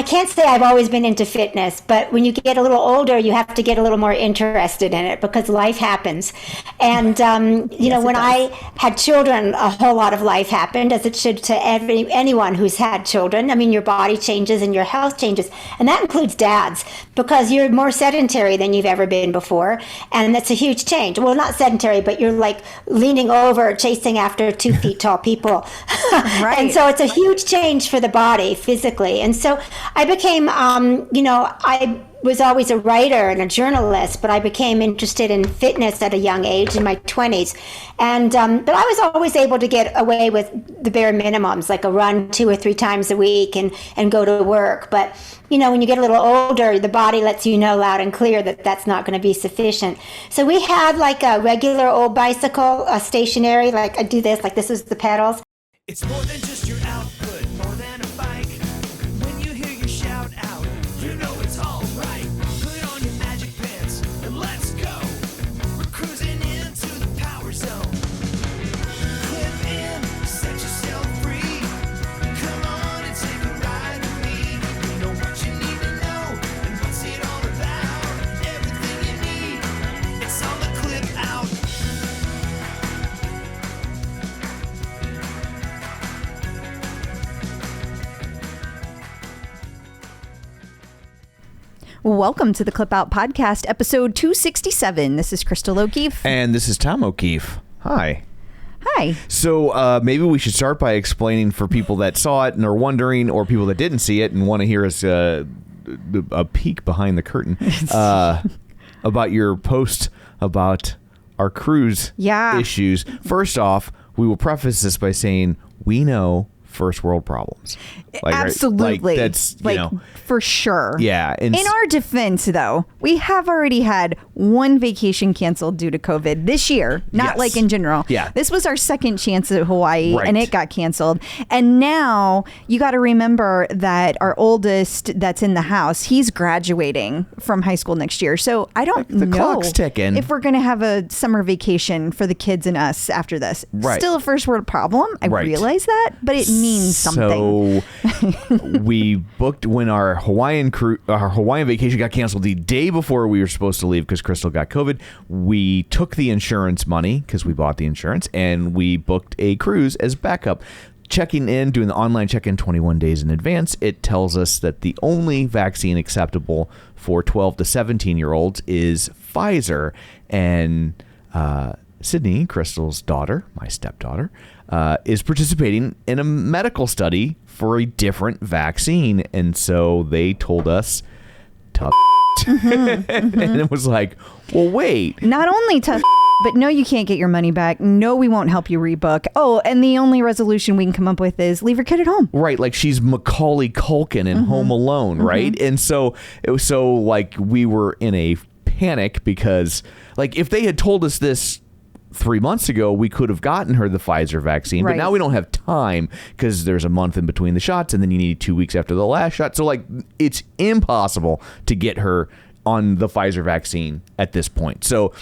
I can't say I've always been into fitness, but when you get a little older, you have to get a little more interested in it because life happens. And, when I had children, a whole lot of life happened, as it should to anyone who's had children. I mean, your body changes and your health changes. And that includes dads, because you're more sedentary than you've ever been before. And that's a huge change. Well, not sedentary, but you're like leaning over, chasing after 2 feet tall people. Right. And so it's a huge change for the body physically. And so I became, I was always a writer and a journalist, but I became interested in fitness at a young age in my 20s. And but I was always able to get away with the bare minimums, like a run 2 or 3 times a week and go to work. But, when you get a little older, the body lets you know loud and clear that that's not going to be sufficient. So we had like a regular old bicycle, a stationary, like I do this, like this is the pedals. It's more than just your output, more than a bike. When you hear your shout out, you know it's all right. Put on your magic pants and let's go. We're cruising into the power zone. Clip in, set yourself free. Come on and take a ride with me. You know what you need to know and what's it all about. Everything you need, it's on the clip out. Welcome to the Clip Out Podcast, episode 267. This is Crystal O'Keefe. And this is Tom O'Keefe. Hi. Hi. So maybe we should start by explaining for people that saw it and are wondering, or people that didn't see it and want to hear us a peek behind the curtain about your post about our cruise issues. First off, we will preface this by saying we know first world problems. Absolutely. Right? That's, for sure. Yeah. In our defense, though, we have already had one vacation canceled due to COVID this year, not like in general. Yeah. This was our second chance at Hawaii, Right. and it got canceled. And now you got to remember that our oldest that's in the house, he's graduating from high school next year. So I don't know clock's ticking. if we're going to have a summer vacation for the kids and us after this. Right. Still a first world problem. I Right. realize that, but it means something. So we booked when our Hawaiian vacation got canceled the day before we were supposed to leave because Crystal got COVID. We took the insurance money because we bought the insurance, and we booked a cruise as backup. Checking in, doing the online check-in 21 days in advance, it tells us that the only vaccine acceptable for 12 to 17-year-olds is Pfizer. And Sydney, Crystal's daughter, my stepdaughter, is participating in a medical study for a different vaccine. And so they told us, tough. And it was like, well, wait. Not only tough, but no, you can't get your money back. No, we won't help you rebook. Oh, and the only resolution we can come up with is leave your kid at home. Right. Like she's Macaulay Culkin in Home Alone. Right. And so it was so like we were in a panic because like if they had told us this 3 months ago, we could have gotten her the Pfizer vaccine, Right. but now we don't have time because there's a month in between the shots and then you need 2 weeks after the last shot. So like it's impossible to get her on the Pfizer vaccine at this point. So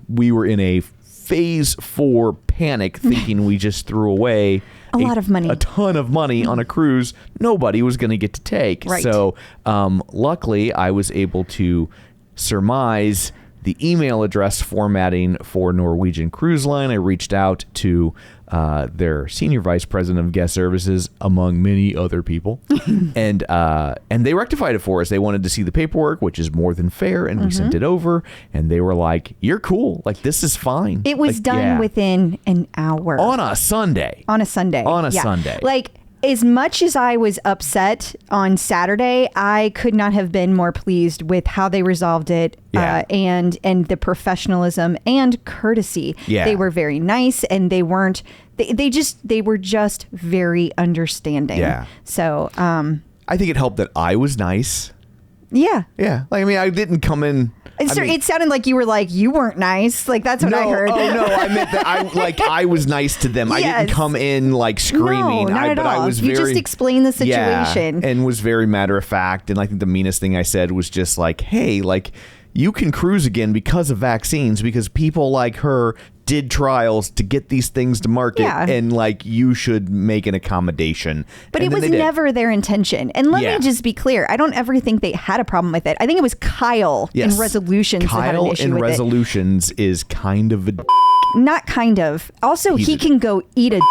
we were in a phase 4 panic thinking we just threw away a lot of money, a ton of money on a cruise nobody was going to get to take. Right. So luckily I was able to surmise the email address formatting for Norwegian Cruise Line. I reached out to their senior vice president of guest services, among many other people, and they rectified it for us. They wanted to see the paperwork, which is more than fair, and we sent it over, and they were like, "You're cool. Like this is fine." It was done within an hour on a Sunday. On a Sunday. Sunday. Like, as much as I was upset on Saturday, I could not have been more pleased with how they resolved it, and the professionalism and courtesy. Yeah. They were very nice, and they weren't. They were just very understanding. Yeah. So I think it helped that I was nice. Yeah. Yeah. Like I mean, I didn't come in. It sounded like you were like, you weren't nice. Like, that's what I heard. Oh, no. I meant that I was nice to them. Yes. I didn't come in like screaming. No, not at all. I was you just explained the situation. And was very matter of fact. And I think the meanest thing I said was just like, hey, like, you can cruise again because of vaccines, because people like her did trials to get these things to market, and like you should make an accommodation. But and it was never their intention. And let me just be clear. I don't ever think they had a problem with it. I think it was Kyle in Resolutions that had an issue with it. Kyle in Resolutions is kind of a... Not kind of. Also, he can go eat a...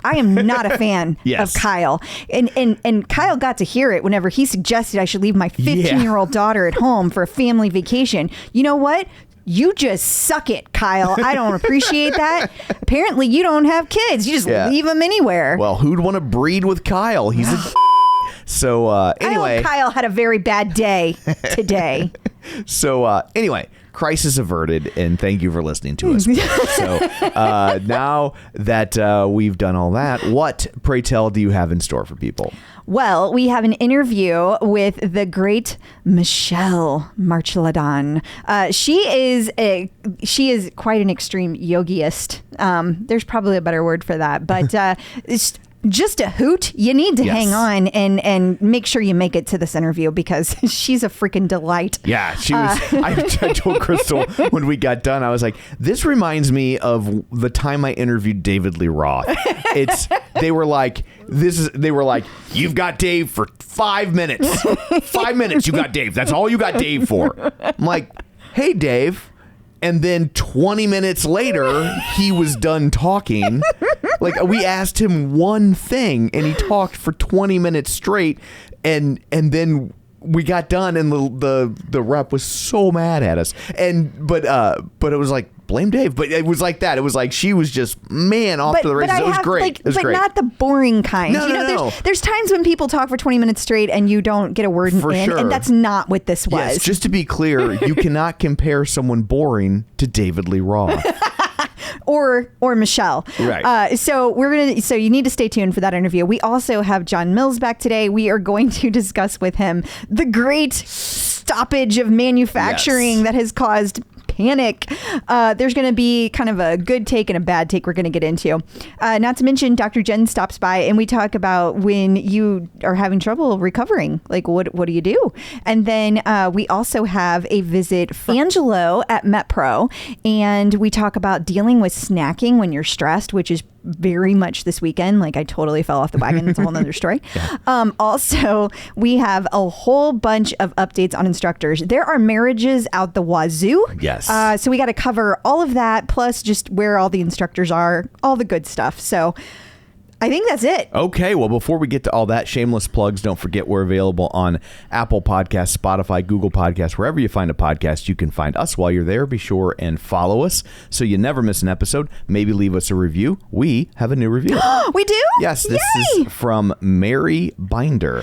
I am not a fan of Kyle. And Kyle got to hear it whenever he suggested I should leave my 15-year-old daughter at home for a family vacation. You know what? You just suck it, Kyle. I don't appreciate that. Apparently, you don't have kids. You just leave them anywhere. Well, who'd want to breed with Kyle? He's a... So, anyway... I hope Kyle had a very bad day today. So, anyway... Crisis averted, and thank you for listening to us. So now that we've done all that, what, pray tell, do you have in store for people? Well, we have an interview with the great Michelle Marchildon. She is quite an extreme yogiist. There's probably a better word for that, but it's just a hoot. You need to hang on and make sure you make it to this interview because she's a freaking delight. Yeah, she was. I told Crystal when we got done, I was like, this reminds me of the time I interviewed David Lee Roth. They were like, you've got Dave for 5 minutes. 5 minutes, you got Dave. That's all you got Dave for. I'm like, hey, Dave. And then 20 minutes later, he was done talking. Like, we asked him one thing, and he talked for 20 minutes straight. And then we got done, and the rep was so mad at us. But it was like, blame Dave. But it was like that. It was like she was just off to the races. It was great. But not the boring kind. No. There's times when people talk for 20 minutes straight and you don't get a word in, and that's not what this was. Yes, just to be clear, you cannot compare someone boring to David Lee Roth. Or Michelle. Right. So you need to stay tuned for that interview. We also have John Mills back today. We are going to discuss with him the great stoppage of manufacturing that has caused panic. There's going to be kind of a good take and a bad take we're going to get into. Not to mention Dr. Jen stops by and we talk about when you are having trouble recovering. Like, what do you do? And then we also have a visit from Angelo at MetPro, and we talk about dealing with snacking when you're stressed, which is very much this weekend. Like, I totally fell off the wagon. It's a whole nother story. Also, we have a whole bunch of updates on instructors. There are marriages out the wazoo. Yes. So we got to cover all of that, plus just where all the instructors are, all the good stuff. So I think that's it. Okay, well, before we get to all that, shameless plugs, don't forget we're available on Apple Podcasts, Spotify, Google Podcasts, wherever you find a podcast, you can find us. While you're there, be sure and follow us so you never miss an episode. Maybe leave us a review. We have a new review. We do? Yes, this is from Mary Binder.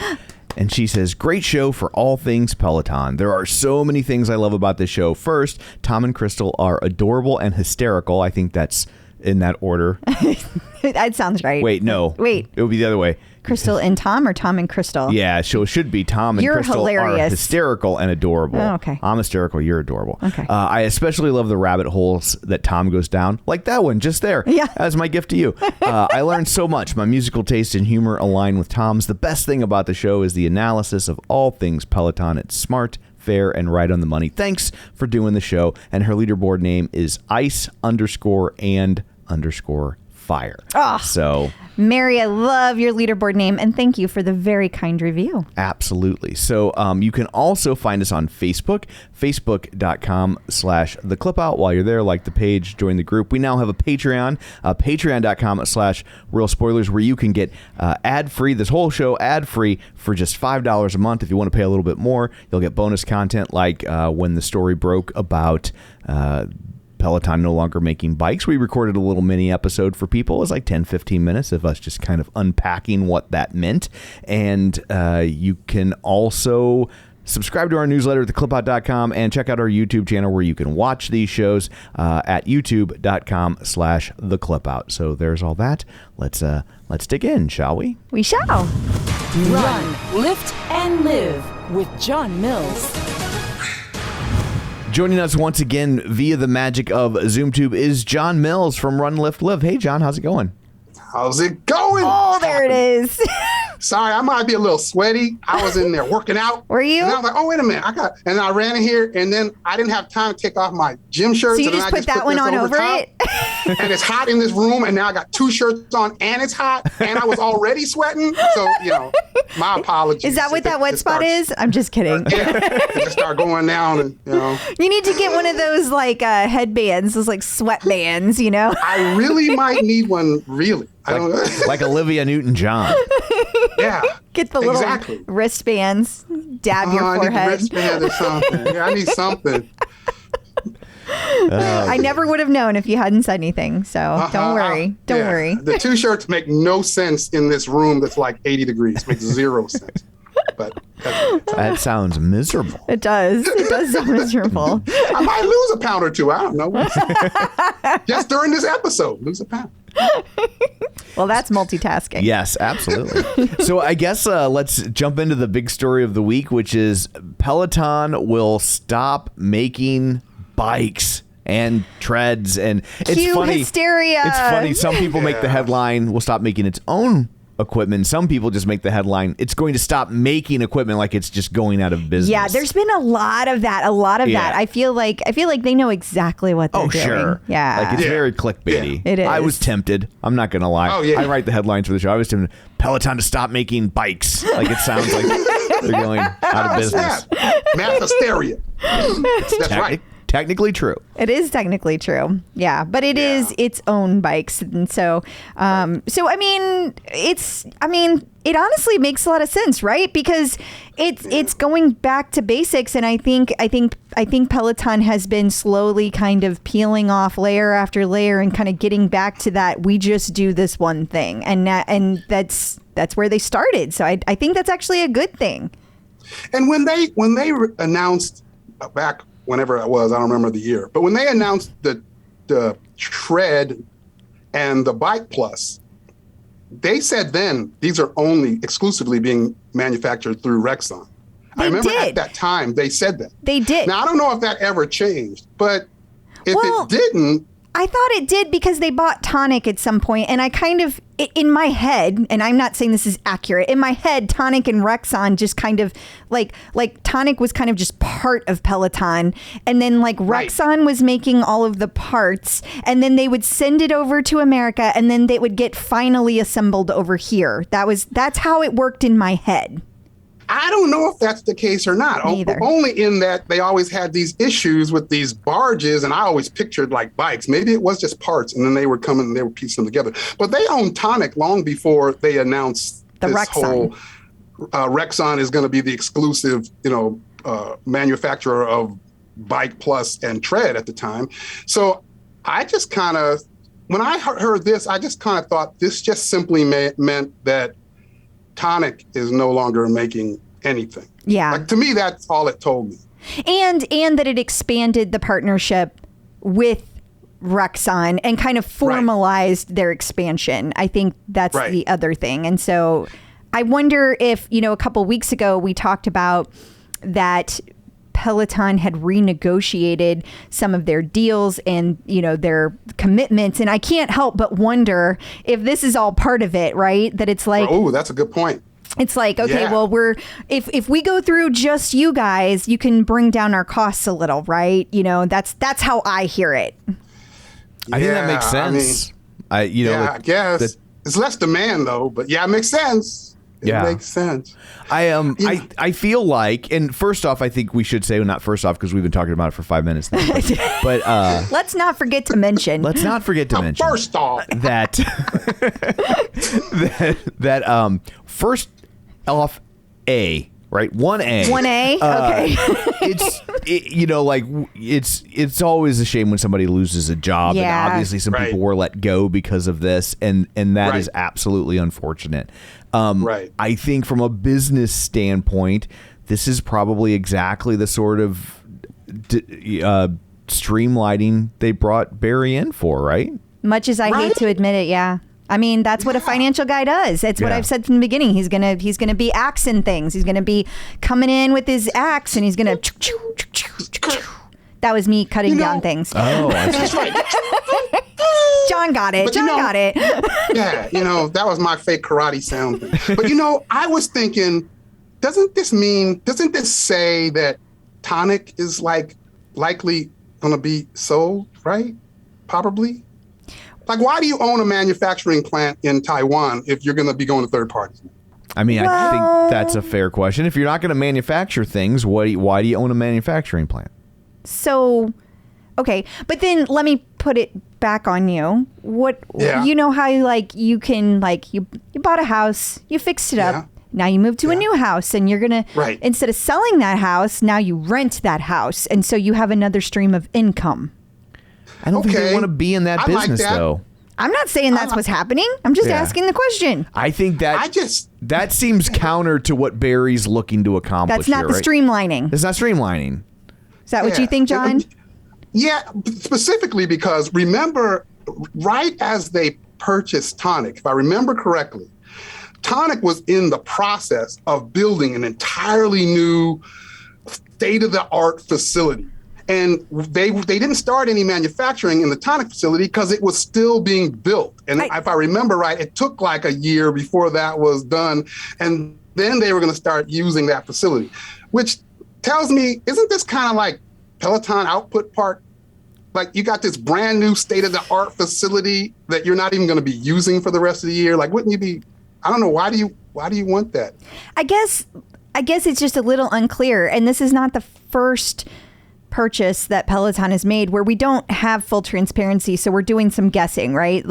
And she says, great show for all things Peloton. There are so many things I love about this show. First, Tom and Crystal are adorable and hysterical. I think that's in that order. That sounds right. Wait, no. Wait. It would be the other way. Crystal and Tom, or Tom and Crystal? Yeah, so it should be Tom and You're Crystal hilarious. are hysterical and adorable. Oh, okay. I'm hysterical. You're adorable. Okay. I especially love the rabbit holes that Tom goes down, like that one just there. Yeah. That's my gift to you. I learned so much. My musical taste and humor align with Tom's. The best thing about the show is the analysis of all things Peloton. It's smart, fair, and right on the money. Thanks for doing the show. And her leaderboard name is ice_and_fire. Oh. So, Mary, I love your leaderboard name, and thank you for the very kind review. Absolutely. So you can also find us on Facebook, facebook.com/theclipout. While you're there, like the page, join the group. We now have a Patreon, patreon.com/real spoilers, where you can get ad-free, this whole show ad-free for just $5 a month. If you want to pay a little bit more, you'll get bonus content like when the story broke about Peloton no longer making bikes. We recorded a little mini episode for people. It was like 10-15 minutes of us just kind of unpacking what that meant. And you can also subscribe to our newsletter at theclipout.com and check out our YouTube channel where you can watch these shows at youtube.com/theclipout. So there's all that. Let's dig in, shall we? We shall. Run, lift, and live with John Mills. Joining us once again via the magic of ZoomTube is John Mills from Run, Lift, Live. Hey, John, how's it going? How's it going? Oh, there it is. sorry, I might be a little sweaty. I was in there working out. Were you? And I was like, oh, wait a minute. And I ran in here, and then I didn't have time to take off my gym shirts. So you and just then I put that one this on over top. it? And it's hot in this room, and now I got 2 shirts on, and it's hot, and I was already sweating. So, my apologies. Is that what that wet spot is? I'm just kidding. It just start going down, and You need to get one of those like headbands, those like sweatbands, I really might need one. Really, I don't know. Like Olivia Newton-John. Yeah, Get the little wristbands, dab your I need forehead. a wristband or something. Yeah, I need something. I never would have known if you hadn't said anything. So don't worry. Don't worry. The 2 shirts make no sense in this room that's like 80 degrees. Makes 0 sense. But That sounds miserable. It does. It does sound miserable. I might lose a pound or 2. I don't know. Just during this episode, lose a pound. Well, that's multitasking. Yes, absolutely. So I guess let's jump into the big story of the week, which is Peloton will stop making bikes and treads, and it's Cue funny. hysteria. It's funny. Some people make the headline, "Will stop making its own equipment." Some people just make the headline, "It's going to stop making equipment," like it's just going out of business. Yeah, there's been a lot of that. That. I feel like they know exactly what they're doing. Sure. Yeah. Like it's very clickbaity. Yeah. It is. I was tempted. I'm not going to lie. Oh, yeah. I write the headlines for the show. I was tempted. Peloton to stop making bikes. Like it sounds like they're going out of business. Math hysteria. That's right. Technically true. It is technically true. Yeah, but it is its own bikes, and so it honestly makes a lot of sense, right? Because it's going back to basics, and I think Peloton has been slowly kind of peeling off layer after layer and kind of getting back to that. We just do this one thing, and that's where they started. So I think that's actually a good thing. And when they announced back whenever it was, I don't remember the year, but when they announced the Tread and the Bike Plus, they said then these are only exclusively being manufactured through Rexon. I remember at that time they said that. They did. Now, I don't know if that ever changed, but if it didn't, I thought it did because they bought Tonic at some point, and I kind of, in my head, and I'm not saying this is accurate, in my head, Tonic and Rexon just kind of, like Tonic was kind of just part of Peloton, and then Rexon was making all of the parts, and then they would send it over to America, and then they would get finally assembled over here. That's how it worked in my head. I don't know if that's the case or not. Only in that they always had these issues with these barges, and I always pictured like bikes. Maybe it was just parts, and then they were coming and they were piecing them together. But they owned Tonic long before they announced this Rexon. whole Rexon is going to be the exclusive, manufacturer of Bike Plus and Tread at the time. So I just kind of, when I heard this, I just kind of thought this just simply meant that Tonic is no longer making anything. Yeah. To me, that's all it told me. And that it expanded the partnership with Rexon and kind of formalized their expansion. I think that's the other thing. And so I wonder if, a couple weeks ago we talked about that Peloton had renegotiated some of their deals and, their commitments. And I can't help but wonder if this is all part of it, right? That it's like, oh, that's a good point. It's like, okay, well, if we go through just you guys, you can bring down our costs a little, right? That's how I hear it. I think that makes sense. I guess it's less demand though, but it makes sense. It makes sense. I feel like, and first off, I think we should say, well, not first off, because we've been talking about it for 5 minutes now, but let's not forget to mention. First off, that first off, right? 1A. 1A. Okay. It's always a shame when somebody loses a job, and obviously some people were let go because of this, and that is absolutely unfortunate. I think from a business standpoint, this is probably exactly the sort of streamlining they brought Barry in for, right? Much as I hate to admit it, I mean, that's what a financial guy does. It's what I've said from the beginning. He's gonna be axing things. He's gonna be coming in with his axe, and he's gonna. That was me cutting down things. Oh, that's right. John got it. But, John got it. Yeah, that was my fake karate sound thing. But I was thinking, doesn't this say that tonic is likely going to be sold, right? Probably. Like, why do you own a manufacturing plant in Taiwan if you're going to be going to third parties? I mean, I think that's a fair question. If you're not going to manufacture things, why do you own a manufacturing plant? So, okay, but then let me put it back on you. Yeah. You know how you can you bought a house, you fixed it up. Yeah. Now you move to a new house, and you're gonna instead of selling that house, now you rent that house, and so you have another stream of income. I don't think they want to be in that business, though. I'm not saying that's what's happening. I'm just asking the question. I think that seems counter to what Barry's looking to accomplish. That's not the streamlining. It's not streamlining. Is that what you think, John? Yeah, specifically because remember, right as they purchased Tonic, if I remember correctly, Tonic was in the process of building an entirely new state-of-the-art facility. And they didn't start any manufacturing in the Tonic facility because it was still being built. And if I remember right, it took like a year before that was done. And then they were going to start using that facility, which tells me, isn't this kind of like Peloton Output Park? Like, you got this brand new state-of-the-art facility that you're not even going to be using for the rest of the year. Like, wouldn't you be, I don't know, why do you want that? I guess it's just a little unclear. And this is not the first purchase that Peloton has made where we don't have full transparency, so we're doing some guessing, right?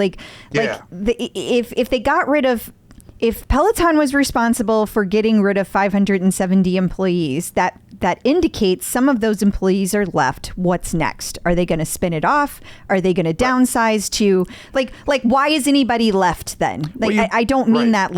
If Peloton was responsible for getting rid of 570 employees, that indicates some of those employees are left. What's next? Are they going to spin it off? Are they going to downsize to why is anybody left then? I don't mean that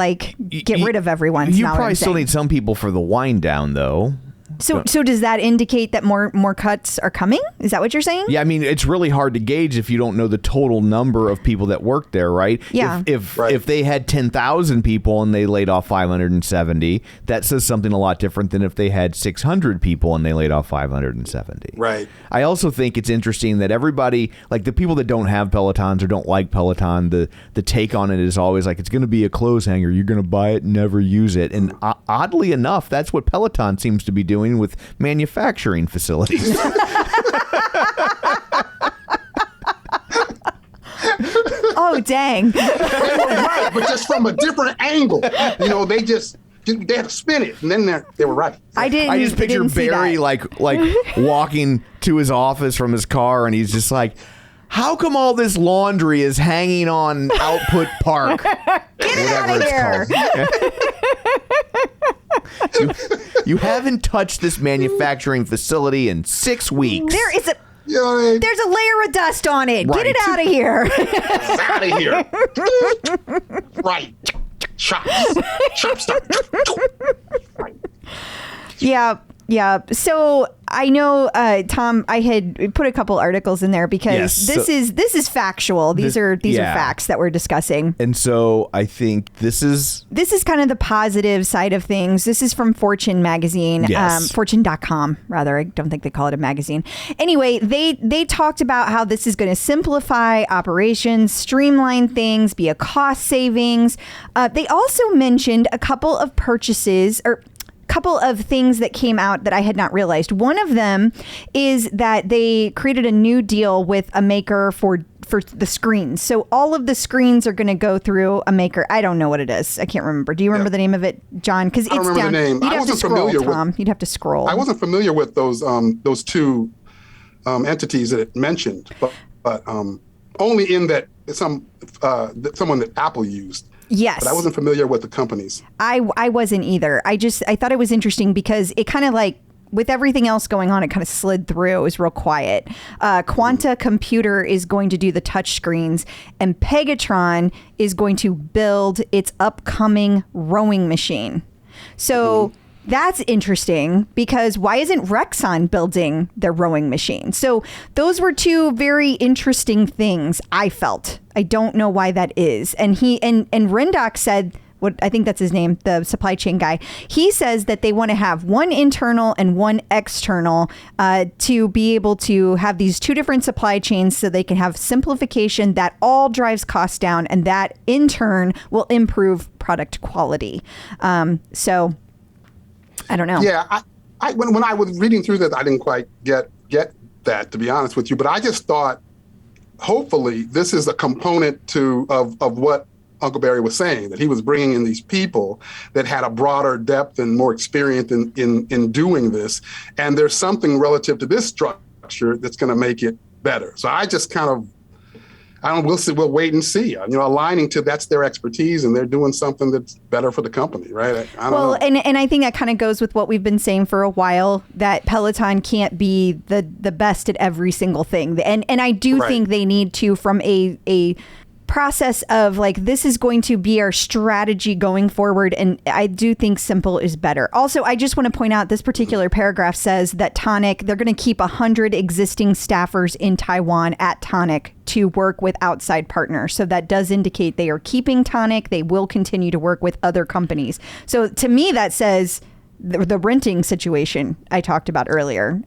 get rid of everyone. You probably still need some people for the wind down, though. So does that indicate that more cuts are coming? Is that what you're saying? Yeah, I mean, it's really hard to gauge if you don't know the total number of people that work there, right? Yeah. If they had 10,000 people and they laid off 570, that says something a lot different than if they had 600 people and they laid off 570. Right. I also think it's interesting that everybody, like the people that don't have Pelotons or don't like Peloton, the take on it is always like, it's going to be a clothes hanger. You're going to buy it and never use it. And oddly enough, that's what Peloton seems to be doing with manufacturing facilities. Oh, dang. They were right, but just from a different angle. They had to spin it, and then they were right. I just picture Barry like walking to his office from his car, and he's just like, how come all this laundry is hanging on Output Park? Get it out of here. You haven't touched this manufacturing facility in 6 weeks. There's a layer of dust on it. Right. Get it out of here. It's out of here. Right. Chop stop. Right. Yeah. So I know, Tom, I had put a couple articles in there because this is factual. These are facts that we're discussing. And so I think this is kind of the positive side of things. This is from Fortune magazine, Fortune.com, rather. I don't think they call it a magazine. Anyway, they talked about how this is going to simplify operations, streamline things, be a cost savings. They also mentioned a couple of purchases or couple of things that came out that I had not realized. One of them is that they created a new deal with a maker for the screens. So all of the screens are going to go through a maker. I don't know what it is. I can't remember. Do you remember the name of it, John? Because it's down. The name. You'd have to scroll, Tom. You'd have to scroll. I wasn't familiar with those two entities that it mentioned, but only in that someone that Apple used. Yes. But I wasn't familiar with the companies. I wasn't either. I thought it was interesting because it kind of with everything else going on, it kind of slid through. It was real quiet. Quanta Computer is going to do the touch screens, and Pegatron is going to build its upcoming rowing machine. So that's interesting because why isn't Rexon building their rowing machine? So those were two very interesting things I felt. I don't know why that is. And Rendock said what I think that's his name, the supply chain guy. He says that they want to have one internal and one external to be able to have these two different supply chains so they can have simplification that all drives costs down, and that in turn will improve product quality. So I don't know. Yeah, when I was reading through that, I didn't quite get that, to be honest with you. But I just thought, hopefully, this is a component of what Uncle Barry was saying, that he was bringing in these people that had a broader depth and more experience in doing this. And there's something relative to this structure that's going to make it better. So I just kind of, we'll wait and see. Aligning to that's their expertise, and they're doing something that's better for the company, right? I don't know. And I think that kind of goes with what we've been saying for a while, that Peloton can't be the best at every single thing. And I do think they need to, from a process of like, this is going to be our strategy going forward, and I do think simple is better. Also, I just want to point out this particular paragraph says that Tonic, they're going to keep 100 existing staffers in Taiwan at Tonic to work with outside partners. So that does indicate they are keeping Tonic. They will continue to work with other companies. So to me, that says the renting situation I talked about earlier.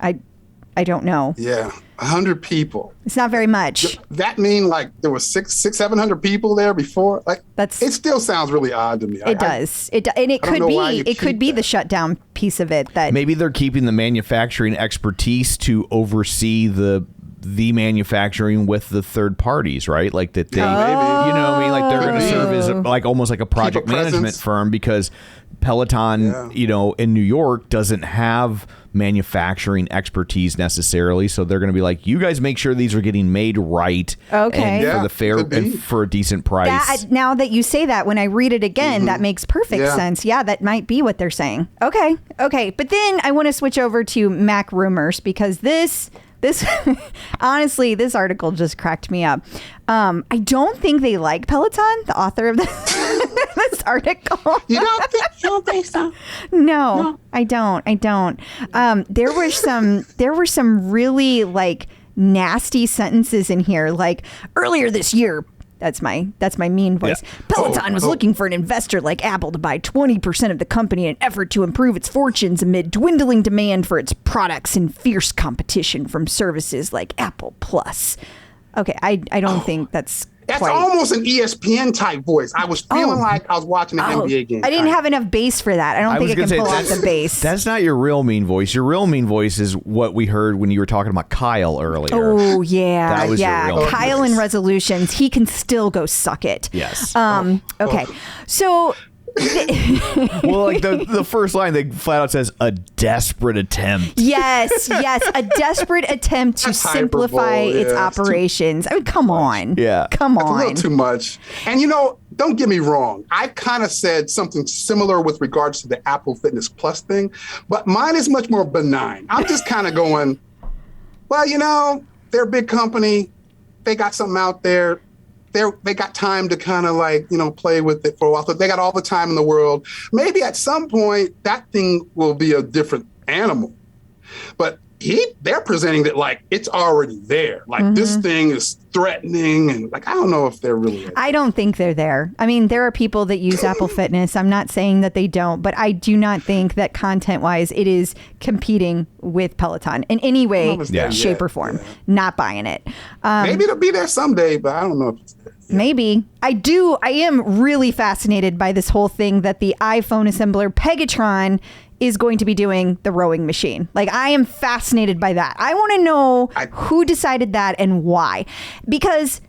I don't know. Yeah, 100 people. It's not very much. That mean like there was 700 people there before? Like it still sounds really odd to me. It does. And it could be the shutdown piece of it that maybe they're keeping the manufacturing expertise to oversee the manufacturing with the third parties, right? Like that they, like they're going to serve as like almost like a project management firm, because Peloton, in New York doesn't have manufacturing expertise necessarily. So they're going to be like, you guys make sure these are getting made right. Okay. And for the fair and for a decent price. Now that you say that, when I read it again, that makes perfect sense. Yeah, that might be what they're saying. Okay. But then I want to switch over to Mac rumors, because this honestly, this article just cracked me up. I don't think they like Peloton, the author of this article. You don't think so? No, I don't. There were some really like nasty sentences in here. Like, earlier this year, that's my mean voice. Yeah. Peloton was looking for an investor like Apple to buy 20% of the company in an effort to improve its fortunes amid dwindling demand for its products and fierce competition from services like Apple Plus. Okay, I don't think that's almost an ESPN type voice. I was feeling like I was watching an NBA game. I didn't have enough bass for that. I don't think I can pull off the bass. That's not your real mean voice. Your real mean voice is what we heard when you were talking about Kyle earlier. Oh, yeah. That was your real Kyle voice. in resolutions, he can still go suck it. Yes. Okay. So... well, like the first line, they flat out says a desperate attempt. Yes, a desperate attempt to simplify its operations. I mean, come on. Yeah. Come on. That's a little too much. And don't get me wrong. I kind of said something similar with regards to the Apple Fitness Plus thing, but mine is much more benign. I'm just kind of going, well, they're a big company. They got something out there. They got time to kind of like, play with it for a while. So they got all the time in the world. Maybe at some point that thing will be a different animal. But they're presenting it like it's already there. Like this thing is threatening, and like I don't know if they're really. I don't think they're there. I mean, there are people that use Apple Fitness. I'm not saying that they don't, but I do not think that content-wise it is competing with Peloton in any way, shape, or form. Yeah. Not buying it. Maybe it'll be there someday, but I don't know if it's there. Maybe. I am really fascinated by this whole thing that the iPhone assembler Pegatron is going to be doing the rowing machine. Like, I am fascinated by that. I want to know who decided that and why. Because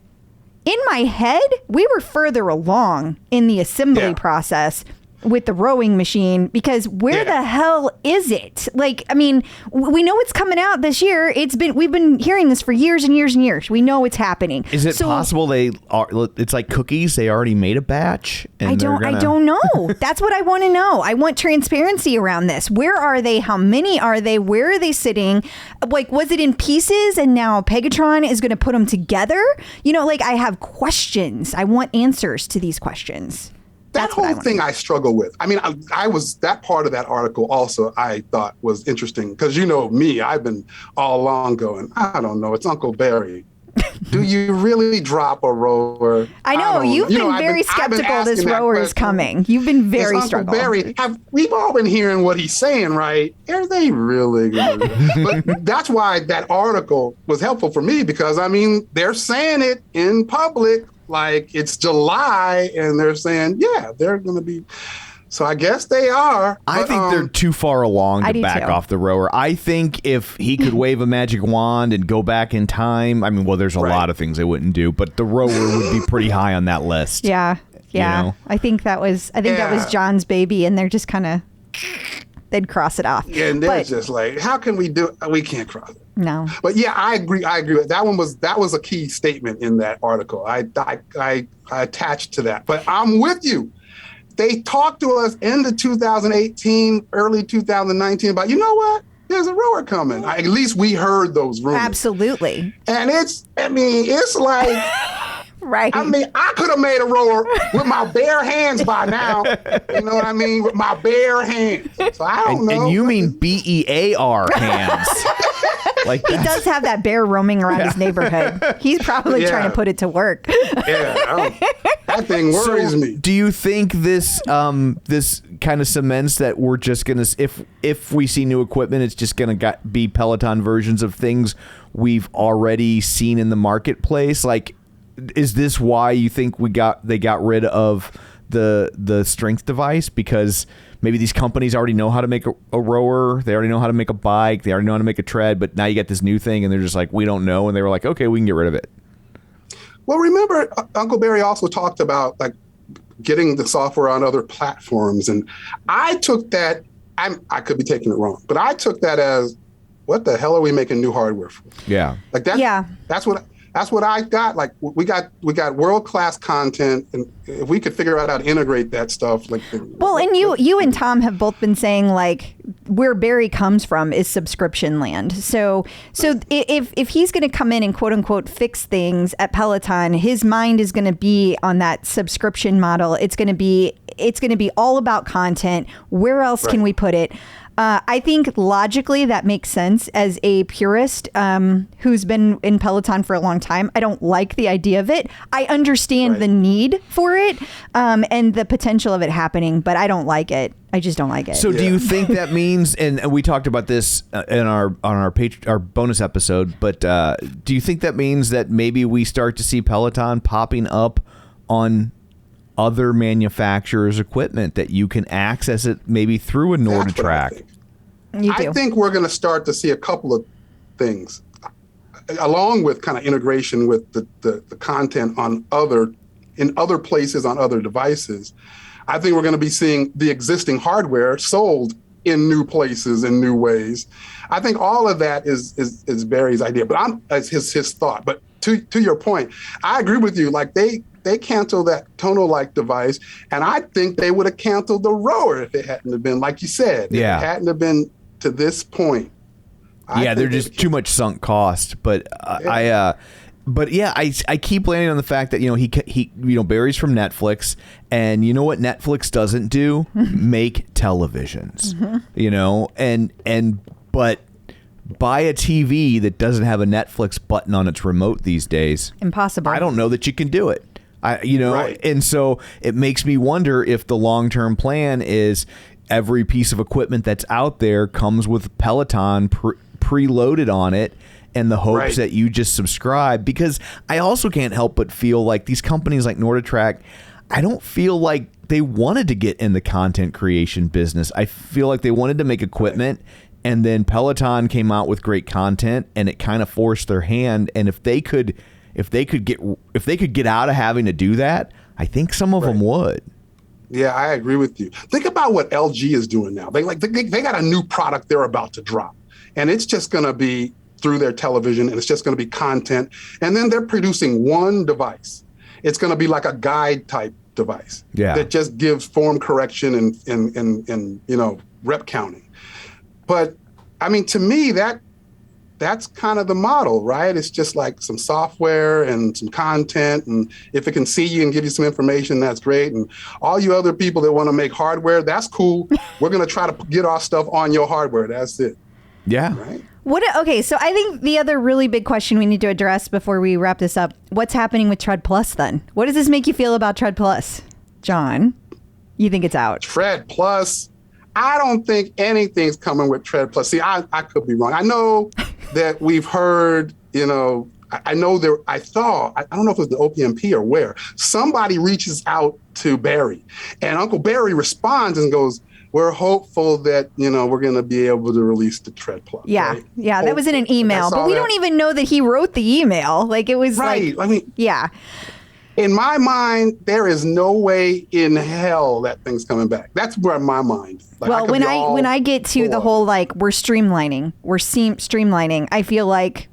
in my head, we were further along in the assembly process with the rowing machine, because where the hell is it? Like, I mean, we know it's coming out this year. We've been hearing this for years and years and years. We know it's happening. Is it possible it's like cookies? They already made a batch. And I don't know. That's what I want to know. I want transparency around this. Where are they? How many are they? Where are they sitting? Like, was it in pieces and now Pegatron is going to put them together? I have questions. I want answers to these questions. That whole thing I struggle with. I mean, I was that part of that article also I thought was interesting, because me, I've been all along going, I don't know, it's Uncle Barry. do you really drop a rower? I know you've been very skeptical this rower is coming. You've been very skeptical. Barry, we've all been hearing what he's saying, right? Are they really gonna But that's why that article was helpful for me, because I mean, they're saying it in public, like it's July, and they're saying, yeah, they're going to be. So I guess they are. I think they're too far along to back off the rower. I think if he could wave a magic wand and go back in time, I mean, well, there's a lot of things they wouldn't do, but the rower would be pretty high on that list. Yeah. Yeah. You know? I think that was John's baby, and they're just kind of, they'd cross it off. Yeah, and they're just like, how can we do it? We can't cross it. No. But yeah, I agree. That was a key statement in that article. I attached to that. But I'm with you. They talked to us end of 2018, early 2019 about, you know what? There's a rower coming. At least we heard those rumors. Absolutely. And it's like, right. I mean, I could have made a rower with my bare hands by now. You know what I mean? With my bare hands. So I don't know. And you mean BEAR hands. Like he does have that bear roaming around his neighborhood. He's probably trying to put it to work. That thing worries me. Do you think this this kind of cements that we're just gonna, if we see new equipment, it's just gonna be Peloton versions of things we've already seen in the marketplace? Like, is this why you think they got rid of the strength device? Because maybe these companies already know how to make a rower, they already know how to make a bike, they already know how to make a tread, but now you get this new thing and they're just like, we don't know, and they were like, okay, we can get rid of it. Well, remember, Uncle Barry also talked about like getting the software on other platforms, and I took that. I could be taking it wrong, but I took that as, what the hell are we making new hardware for? Yeah, like that. Yeah, that's what I got. Like we got world-class content, and if we could figure out how to integrate that stuff, like. Well, and you and Tom have both been saying like where Barry comes from is subscription land. So if he's going to come in and quote unquote fix things at Peloton, his mind is going to be on that subscription model. It's going to be all about content. Where else can we put it? I think logically that makes sense as a purist who's been in Peloton for a long time. I don't like the idea of it. I understand the need for it and the potential of it happening, but I don't like it. I just don't like it. So do you think that means, and we talked about this in our bonus episode, but do you think that means that maybe we start to see Peloton popping up on other manufacturers' equipment, that you can access it maybe through a NordTrack? I think we're going to start to see a couple of things, along with kind of integration with the content in other places on other devices. I think we're going to be seeing the existing hardware sold in new places in new ways. I think all of that is Barry's idea, but it's his thought. But to your point, I agree with you. Like they canceled that tonal-like device, and I think they would have canceled the rower if it hadn't have been, like you said, if it hadn't have been to this point. They're just too much sunk cost. But I keep landing on the fact that he Barry's from Netflix, and you know what Netflix doesn't do? Make televisions. But buy a TV that doesn't have a Netflix button on its remote these days. Impossible. I don't know that you can do it. And so it makes me wonder if the long-term plan is every piece of equipment that's out there comes with Peloton preloaded on it, and the hopes that you just subscribe. Because I also can't help but feel like these companies like NordTrack, I don't feel like they wanted to get in the content creation business. I feel like they wanted to make equipment, and then Peloton came out with great content, and it kind of forced their hand. And if they could get out of having to do that, I think some of them would. Yeah, I agree with you. Think about what LG is doing now. They got a new product they're about to drop, and it's just going to be through their television, and it's just going to be content. And then they're producing one device. It's going to be like a guide type device that just gives form correction and rep counting. But I mean, to me, that's kind of the model, right? It's just like some software and some content, and if it can see you and give you some information, that's great. And all you other people that want to make hardware, that's cool. We're going to try to get our stuff on your hardware. That's it. Yeah. Right. Okay, so I think the other really big question we need to address before we wrap this up, what's happening with Tread Plus then? What does this make you feel about Tread Plus? John, you think it's out? Tread Plus? I don't think anything's coming with Tread Plus. See, I could be wrong. I know that we've heard, I know there, I don't know if it was the OPMP or where, somebody reaches out to Barry and Uncle Barry responds and goes, we're hopeful that, we're going to be able to release the Tread Plus. Yeah. Right? Yeah. That was in an email, but we don't even know that he wrote the email. Like it was right. Yeah. In my mind, there is no way in hell that thing's coming back. That's where my mind. Well, when I get to the whole, we're streamlining, streamlining, I feel like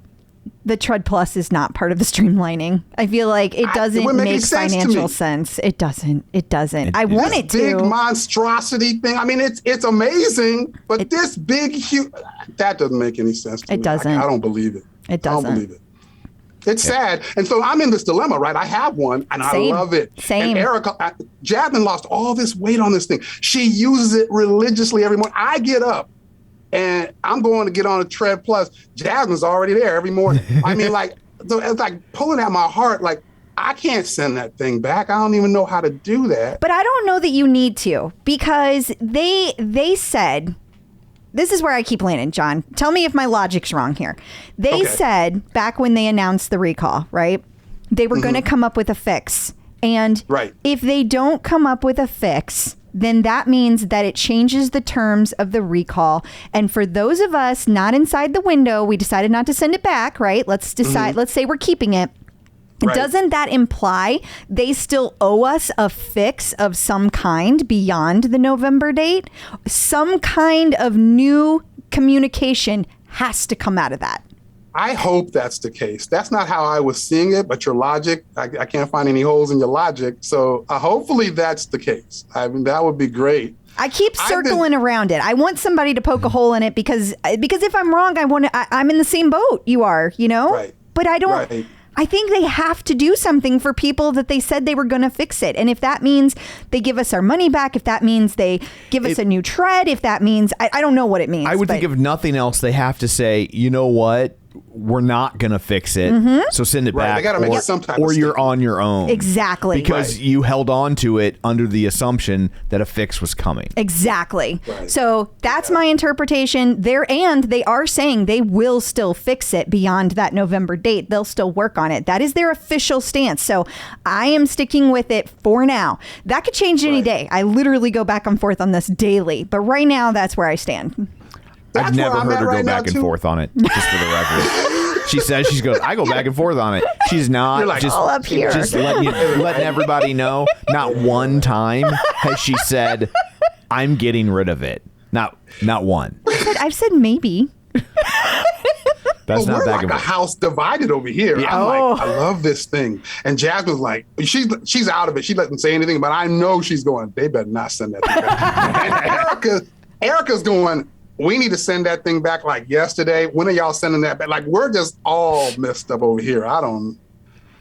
the Tread Plus is not part of the streamlining. I feel like it doesn't make financial sense. It doesn't. I want it to. Big monstrosity thing. I mean, it's amazing, but this big, huge, that doesn't make any sense to me. It doesn't. I don't believe it. It doesn't. I don't believe it. It's sad. And so I'm in this dilemma, right? I have one and I love it. Same. And Jasmine lost all this weight on this thing. She uses it religiously every morning. I get up and I'm going to get on a Tread Plus. Jasmine's already there every morning. I mean, so it's like pulling at my heart, I can't send that thing back. I don't even know how to do that. But I don't know that you need to, because they said, this is where I keep landing, John. Tell me if my logic's wrong here. They said back when they announced the recall, right? They were going to come up with a fix. And if they don't come up with a fix, then that means that it changes the terms of the recall. And for those of us not inside the window, we decided not to send it back, right? Let's decide. Let's say we're keeping it. Right. Doesn't that imply they still owe us a fix of some kind beyond the November date? Some kind of new communication has to come out of that. I hope that's the case. That's not how I was seeing it, but your logic, I can't find any holes in your logic. So hopefully that's the case. I mean, that would be great. I keep circling around it. I want somebody to poke a hole in it because if I'm wrong, I'm in the same boat you are, Right. But I don't. Right. I think they have to do something for people that they said they were going to fix it. And if that means they give us our money back, if that means they give us a new tread, if that means, I don't know what it means. I would think if nothing else, they have to say, you know what? We're not going to fix it. So send it back. They got to make it some type or of you're on your own. Exactly. Because you held on to it under the assumption that a fix was coming. Exactly. Right. So that's my interpretation there. And they are saying they will still fix it beyond that November date. They'll still work on it. That is their official stance. So I am sticking with it for now. That could change any day. I literally go back and forth on this daily. But right now, that's where I stand. I've never heard her go back and forth on it, just for the record. She says, I go back and forth on it. She's not just all up here. Just letting everybody know. Not one time has she said, I'm getting rid of it. Not one. I've said maybe. That's not back like a house divided over here. Yeah. I'm I love this thing. And Jasmine's like, she's out of it. She doesn't say anything, but I know she's going, they better not send that thing back. And Erica's going, we need to send that thing back yesterday. When are y'all sending that back? We're just all messed up over here.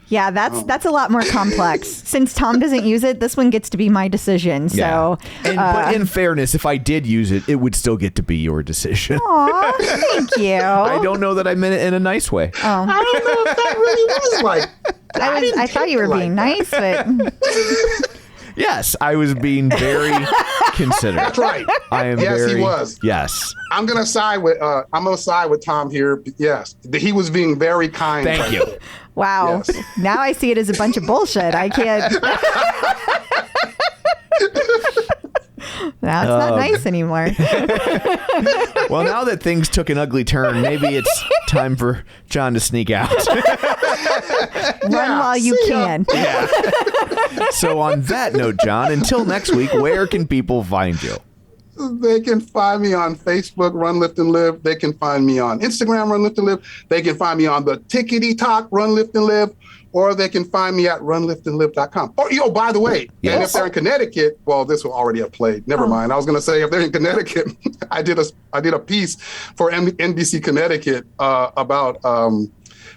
Yeah, that's a lot more complex. Since Tom doesn't use it, this one gets to be my decision. So, but in fairness, if I did use it, it would still get to be your decision. Aw, thank you. I don't know that I meant it in a nice way. Oh. I don't know if that really was I thought you were being nice, but yes, I was being very considerate. That's right. I am. Yes, he was. Yes. I'm gonna side with Tom here. Yes, he was being very kind. Thank you. Wow. Yes. Now I see it as a bunch of bullshit. I can't. Now it's not nice anymore. Well, now that things took an ugly turn, maybe it's time for John to sneak out. Run while you can. Yeah. So on that note, John, until next week, where can people find you? They can find me on Facebook, Run, Lift, and Live. They can find me on Instagram, Run, Lift, and Live. They can find me on the Tickety Talk, Run, Lift, and Live. or they can find me at runliftandlive.com. Oh, by the way, and if they're in Connecticut, well, this will already have played. Never mind. I was going to say, if they're in Connecticut, I did a piece for NBC Connecticut about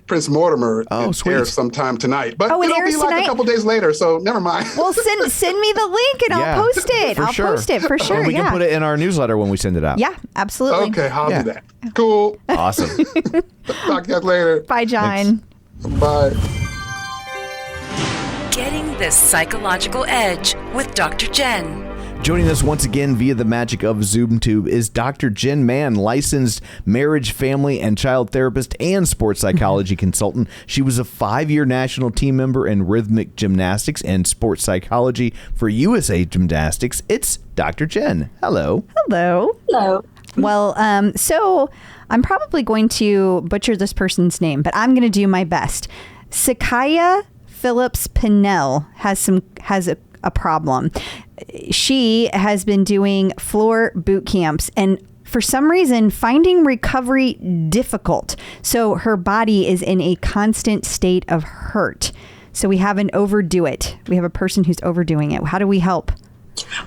Prince Mortimer. It airs sometime tonight, but it'll be like tonight? A couple days later, so never mind. Well, send me the link and I'll post it. Post it for sure. And we can put it in our newsletter when we send it out. Yeah, absolutely. Okay, I'll do that. Cool. Awesome. Talk to you guys later. Bye, John. Thanks. Bye. Getting the psychological edge with Dr. Jen. Joining us once again via the magic of ZoomTube is Dr. Jen Mann, licensed marriage, family, and child therapist and sports psychology consultant. She was a 5-year national team member in rhythmic gymnastics and sports psychology for USA Gymnastics. It's Dr. Jen. Hello. Hello. Hello. Well, so I'm probably going to butcher this person's name, but I'm going to do my best. Sakaya Phillips Pinnell has a problem. She has been doing floor boot camps and for some reason finding recovery difficult. So her body is in a constant state of hurt. So we have an overdo it. We have a person who's overdoing it. How do we help?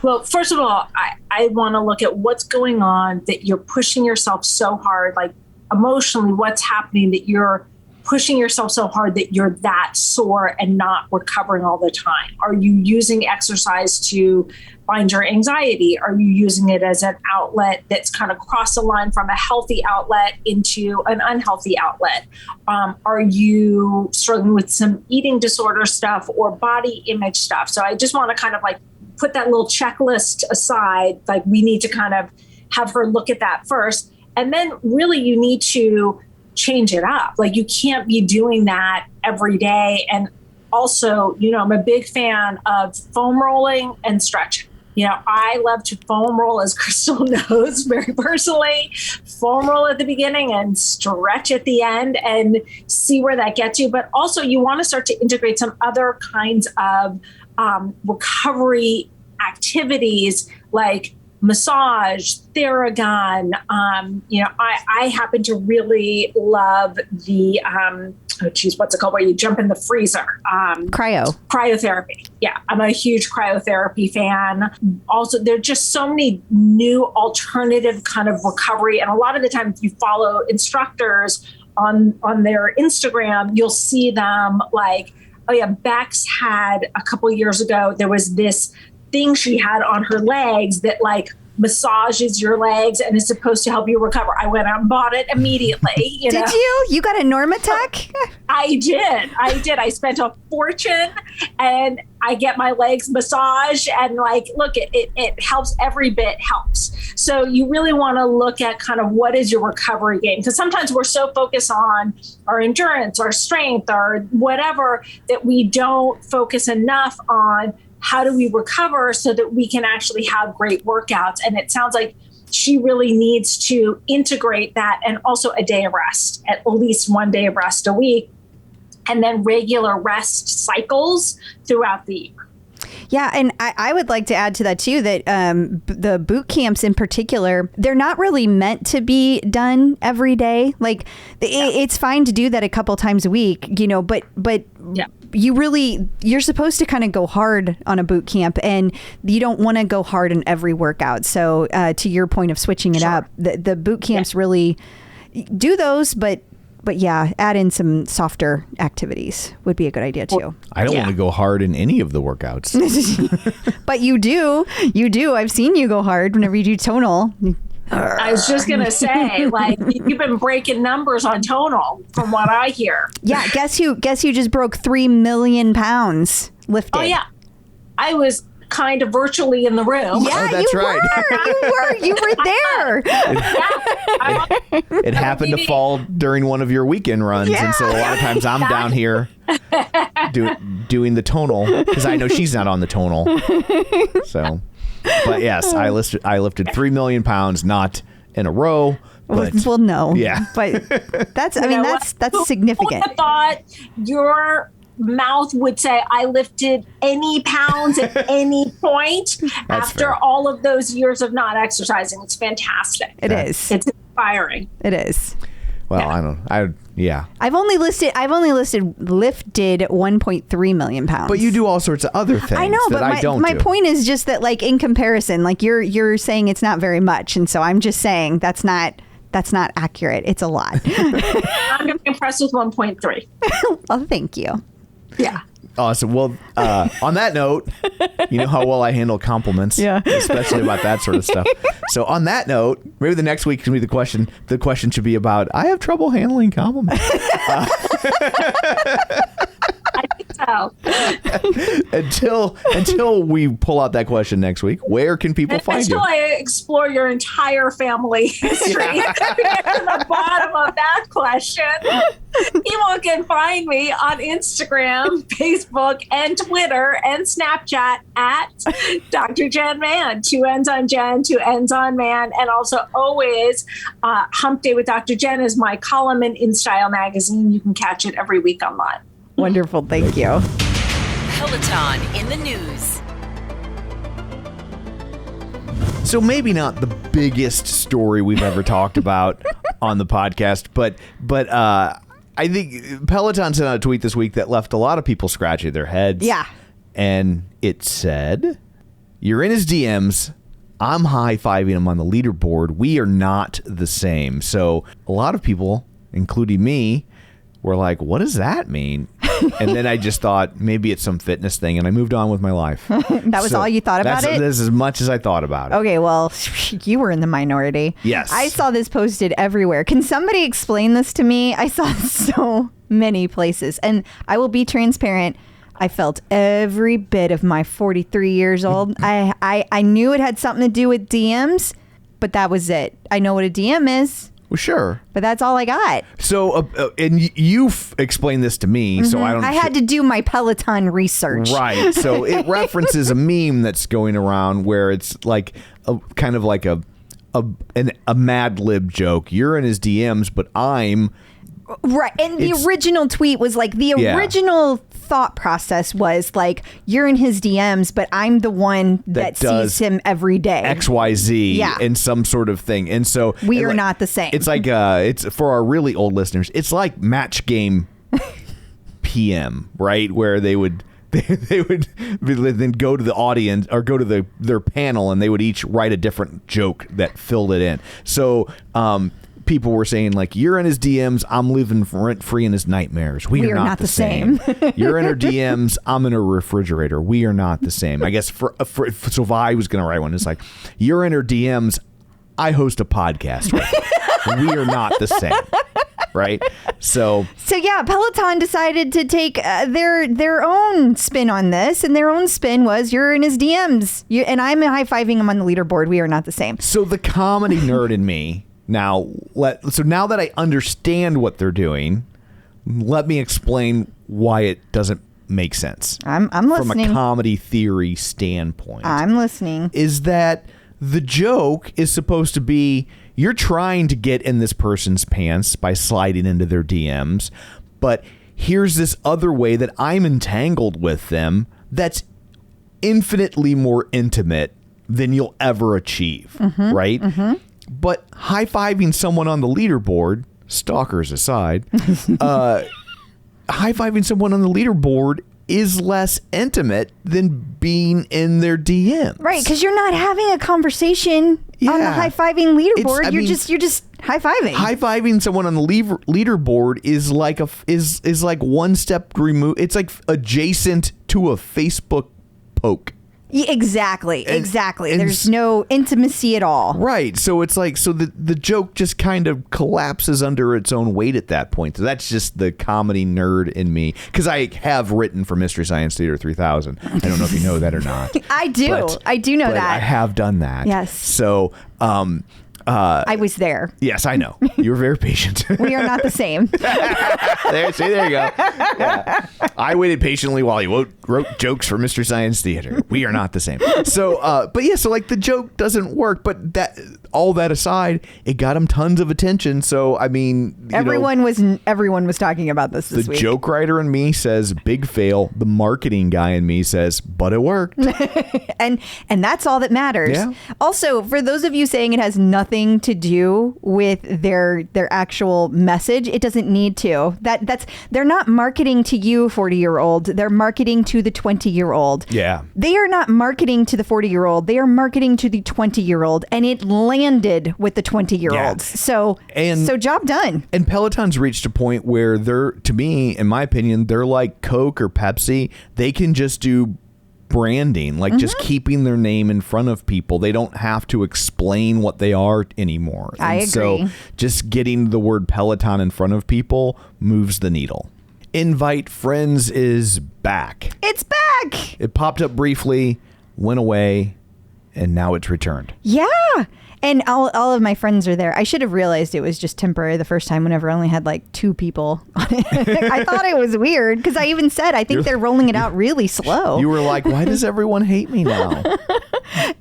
Well, first of all, I want to look at what's going on that you're pushing yourself so hard, like emotionally, what's happening that you're pushing yourself so hard that you're that sore and not recovering all the time? Are you using exercise to find your anxiety? Are you using it as an outlet that's kind of crossed the line from a healthy outlet into an unhealthy outlet? Are you struggling with some eating disorder stuff or body image stuff? So I just want to kind of like put that little checklist aside. Like we need to kind of have her look at that first. And then really you need to change it up. Like you can't be doing that every day. And also, I'm a big fan of foam rolling and stretching. I love to foam roll, as Crystal knows very personally, foam roll at the beginning and stretch at the end and see where that gets you. But also you want to start to integrate some other kinds of recovery activities like massage, Theragun. I happen to really love the, what's it called? Where you jump in the freezer. Cryotherapy. Yeah, I'm a huge cryotherapy fan. Also, there are just so many new alternative kind of recovery. And a lot of the time, if you follow instructors on their Instagram, you'll see them like, oh yeah, Bex had a couple years ago, there was this thing she had on her legs that like massages your legs and is supposed to help you recover. I went out and bought it immediately. Did you? You got a Normatec? I did. I spent a fortune and I get my legs massaged and like, look, it helps. Every bit helps. So you really want to look at kind of what is your recovery game? Because sometimes we're so focused on our endurance, our strength, or whatever that we don't focus enough on how do we recover so that we can actually have great workouts. And it sounds like she really needs to integrate that and also a day of rest, at least 1 day of rest a week, and then regular rest cycles throughout the year. Yeah, and I would like to add to that too that the boot camps in particular, they're not really meant to be done every day. Like it's fine to do that a couple times a week, but yeah. You're supposed to kind of go hard on a boot camp and you don't want to go hard in every workout. So to your point of switching it up, the boot camps really do those, but yeah, add in some softer activities would be a good idea too. I don't want to go hard in any of the workouts. But you do. I've seen you go hard whenever you do tonal. I was just going to say, like, you've been breaking numbers on tonal from what I hear. Yeah. Guess who just broke 3 million pounds lifted? Oh, yeah. I was kind of virtually in the room. Yeah, that's you right. You were there. It happened to fall during one of your weekend runs. Yeah. And so a lot of times I'm down here doing the tonal because I know she's not on the tonal. So... But yes, I lifted 3 million pounds, not in a row. But, well, no. Yeah. But that's significant. Who would have thought your mouth would say, I lifted any pounds at any point after all of those years of not exercising? It's fantastic. It is. It's inspiring. It is. Well, yeah. I've only listed Lyft did 1.3 million pounds. But you do all sorts of other things. I know, that but I don't my do. point is just that, like, in comparison, like you're saying it's not very much, and so I'm just saying that's not accurate. It's a lot. I'm going to be impressed with 1.3. Well, thank you. Yeah. Awesome. Well, on that note, you know how well I handle compliments, especially about that sort of stuff. So on that note, maybe the next week can be the question. The question should be about, I have trouble handling compliments. I think so. Until we pull out that question next week, where can people find you? Until I explore your entire family history, to the bottom of that question, people can find me on Instagram, Facebook, and Twitter, and Snapchat at Dr. Jen Mann. 2 N's on Jen, 2 N's on Man, and also always Hump Day with Dr. Jen is my column in InStyle magazine. You can catch it every week online. Wonderful. Thank you. Peloton in the news. So maybe not the biggest story we've ever talked about on the podcast, but I think Peloton sent out a tweet this week that left a lot of people scratching their heads. Yeah. And it said, "You're in his DMs. I'm high-fiving him on the leaderboard. We are not the same." So a lot of people, including me, were like, what does that mean? And then I just thought maybe it's some fitness thing, and I moved on with my life. That was all you thought about it? That's as much as I thought about it. Okay, well, you were in the minority. Yes. I saw this posted everywhere. Can somebody explain this to me? I saw so many places, and I will be transparent. I felt every bit of my 43 years old. I knew it had something to do with DMs, but that was it. I know what a DM is. Well, sure. But that's all I got. So, and you've explained this to me, so I don't... I had to do my Peloton research. Right. So it references a meme that's going around where it's like kind of like a Mad Lib joke. You're in his DMs, but I'm... Right. And the original tweet was like, the original thought process was like, you're in his DMs, but I'm the one that sees him every day. XYZ in some sort of thing. And so we are not the same. It's like, it's for our really old listeners, it's like Match Game PM, right? Where they would then go to the audience or go to their panel, and they would each write a different joke that filled it in. So, people were saying, like, you're in his DMs, I'm living rent-free in his nightmares. We are not the same. You're in her DMs, I'm in her refrigerator. We are not the same. I guess so if I was going to write one, it's like, you're in her DMs, I host a podcast with her. We are not the same. Right? So yeah, Peloton decided to take their own spin on this, and their own spin was, you're in his DMs, and I'm high-fiving him on the leaderboard. We are not the same. So the comedy nerd in me... Now that I understand what they're doing, let me explain why it doesn't make sense. I'm listening. From a comedy theory standpoint. I'm listening. Is that the joke is supposed to be, you're trying to get in this person's pants by sliding into their DMs, but here's this other way that I'm entangled with them that's infinitely more intimate than you'll ever achieve, right? Mm-hmm. But high-fiving someone on the leaderboard, stalkers aside, high-fiving someone on the leaderboard is less intimate than being in their DM. Right, because you're not having a conversation on the high-fiving leaderboard. You're just high-fiving. High-fiving someone on the leaderboard is like is like one step removed. It's like adjacent to a Facebook poke. Yeah, exactly. There's no intimacy at all. Right. So it's like, so the joke just kind of collapses under its own weight at that point. So that's just the comedy nerd in me. Because I have written for Mystery Science Theater 3000. I don't know if you know that or not. I do. I do know that. I have done that. Yes. So, I was there. Yes, I know. You were very patient. We are not the same. There you go. Yeah. I waited patiently while you wrote jokes for Mystery Science Theater. We are not the same. So, but yeah, so like the joke doesn't work, but that all that aside, it got him tons of attention. So, I mean, Everyone was talking about this the week. joke writer in me says big fail. The marketing guy in me says, but it worked. and that's all that matters. Yeah. Also, for those of you saying it has nothing to do with their actual message, it doesn't need to. They're not marketing to you, 40-year-old. They're marketing to the 20-year-old. Yeah. They are not marketing to the 40-year-old. They are marketing to the 20-year-old, and it landed with the 20-year-olds. Yeah. So job done. And Peloton's reached a point where they're, to me, in my opinion, they're like Coke or Pepsi. They can just do branding, like just keeping their name in front of people. They don't have to explain what they are anymore. I agree. So just getting the word Peloton in front of people moves the needle. Invite Friends is back. It's back. It popped up briefly, went away, and now it's returned. Yeah. And all of my friends are there. I should have realized it was just temporary the first time whenever I only had like 2 people on it. I thought it was weird because I even said, I think they're rolling it out really slow. You were like, why does everyone hate me now?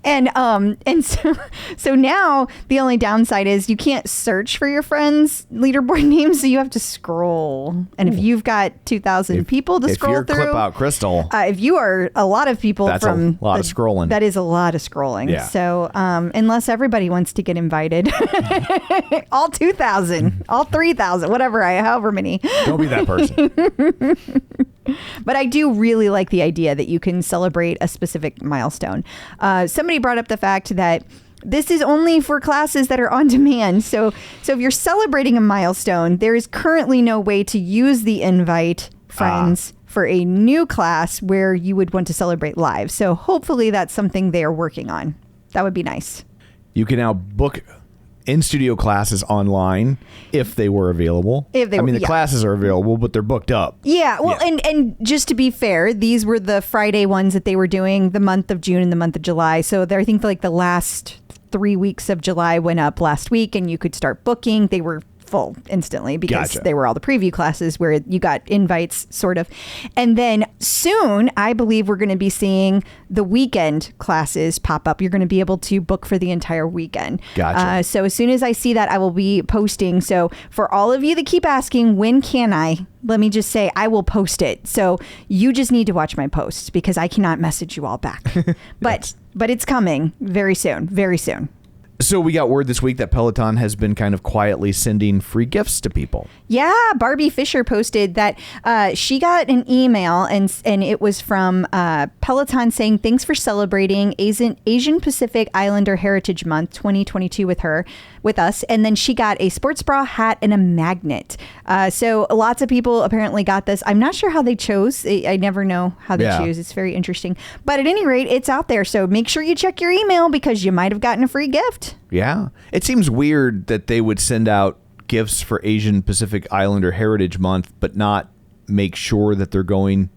And so now the only downside is you can't search for your friends' leaderboard names, so you have to scroll. And if you've got 2,000 people to scroll if you're through, Clip Out Crystal, if you are a lot of people, that's from a lot of scrolling. That is a lot of scrolling. Yeah. So unless everybody wants to get invited, all 2,000, all 3,000, however many. Don't be that person. But I do really like the idea that you can celebrate a specific milestone. Somebody brought up the fact that this is only for classes that are on demand. So if you're celebrating a milestone, there is currently no way to use the Invite Friends for a new class where you would want to celebrate live. So hopefully that's something they are working on. That would be nice. You can now book in-studio classes online if they were available. The classes are available, but they're booked up. Yeah, well, Yeah. And just to be fair, these were the Friday ones that they were doing the month of June and the month of July. So I think like the last 3 weeks of July went up last week, and you could start booking. They were full instantly because Gotcha. they were all the preview classes where you got invites, sort of. And then soon, I believe we're going to be seeing the weekend classes pop up. You're going to be able to book for the entire weekend. Gotcha. So as soon as I see that, I will be posting. So for all of you that keep asking, when can I? Let me just say, I will post it. So you just need to watch my posts because I cannot message you all back. But it's coming very soon, very soon. So we got word this week that Peloton has been kind of quietly sending free gifts to people. Yeah, Barbie Fisher posted that she got an email and it was from Peloton saying thanks for celebrating Asian Pacific Islander Heritage Month 2022 with us, and then she got a sports bra, hat, and a magnet. So lots of people apparently got this. I'm not sure how they chose. I never know how they choose. It's very interesting. But at any rate, it's out there. So make sure you check your email because you might have gotten a free gift. Yeah. It seems weird that they would send out gifts for Asian Pacific Islander Heritage Month, but not make sure that they're going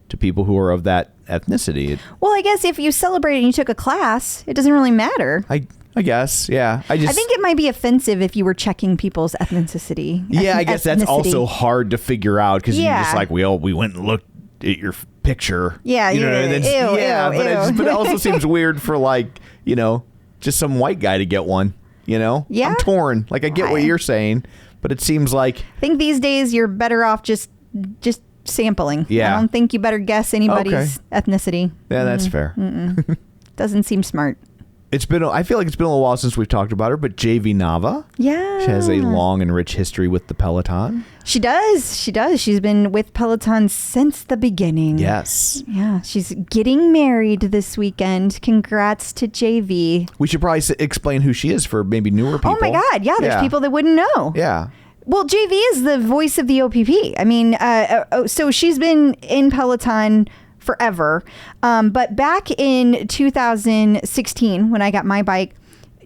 to people who are of that ethnicity. Well, I guess if you celebrate and you took a class, it doesn't really matter. I guess, yeah. I think it might be offensive if you were checking people's ethnicity. Yeah, I guess that's also hard to figure out because you're just like, we went and looked at your picture. Yeah, you know, and then, but it also seems weird for like, just some white guy to get one, Yeah. I'm torn. Like I get what you're saying, but it seems like I think these days you're better off just sampling. Yeah. I don't think you better guess anybody's ethnicity. Yeah, that's fair. Doesn't seem smart. I feel like it's been a little while since we've talked about her, but Jayvee Nava. Yeah. She has a long and rich history with the Peloton. She does. She's been with Peloton since the beginning. Yes. Yeah. She's getting married this weekend. Congrats to Jayvee. We should probably explain who she is for maybe newer people. Oh my God. Yeah. There's people that wouldn't know. Yeah. Well, Jayvee is the voice of the OPP. I mean, so she's been in Peloton forever. But back in 2016, when I got my bike,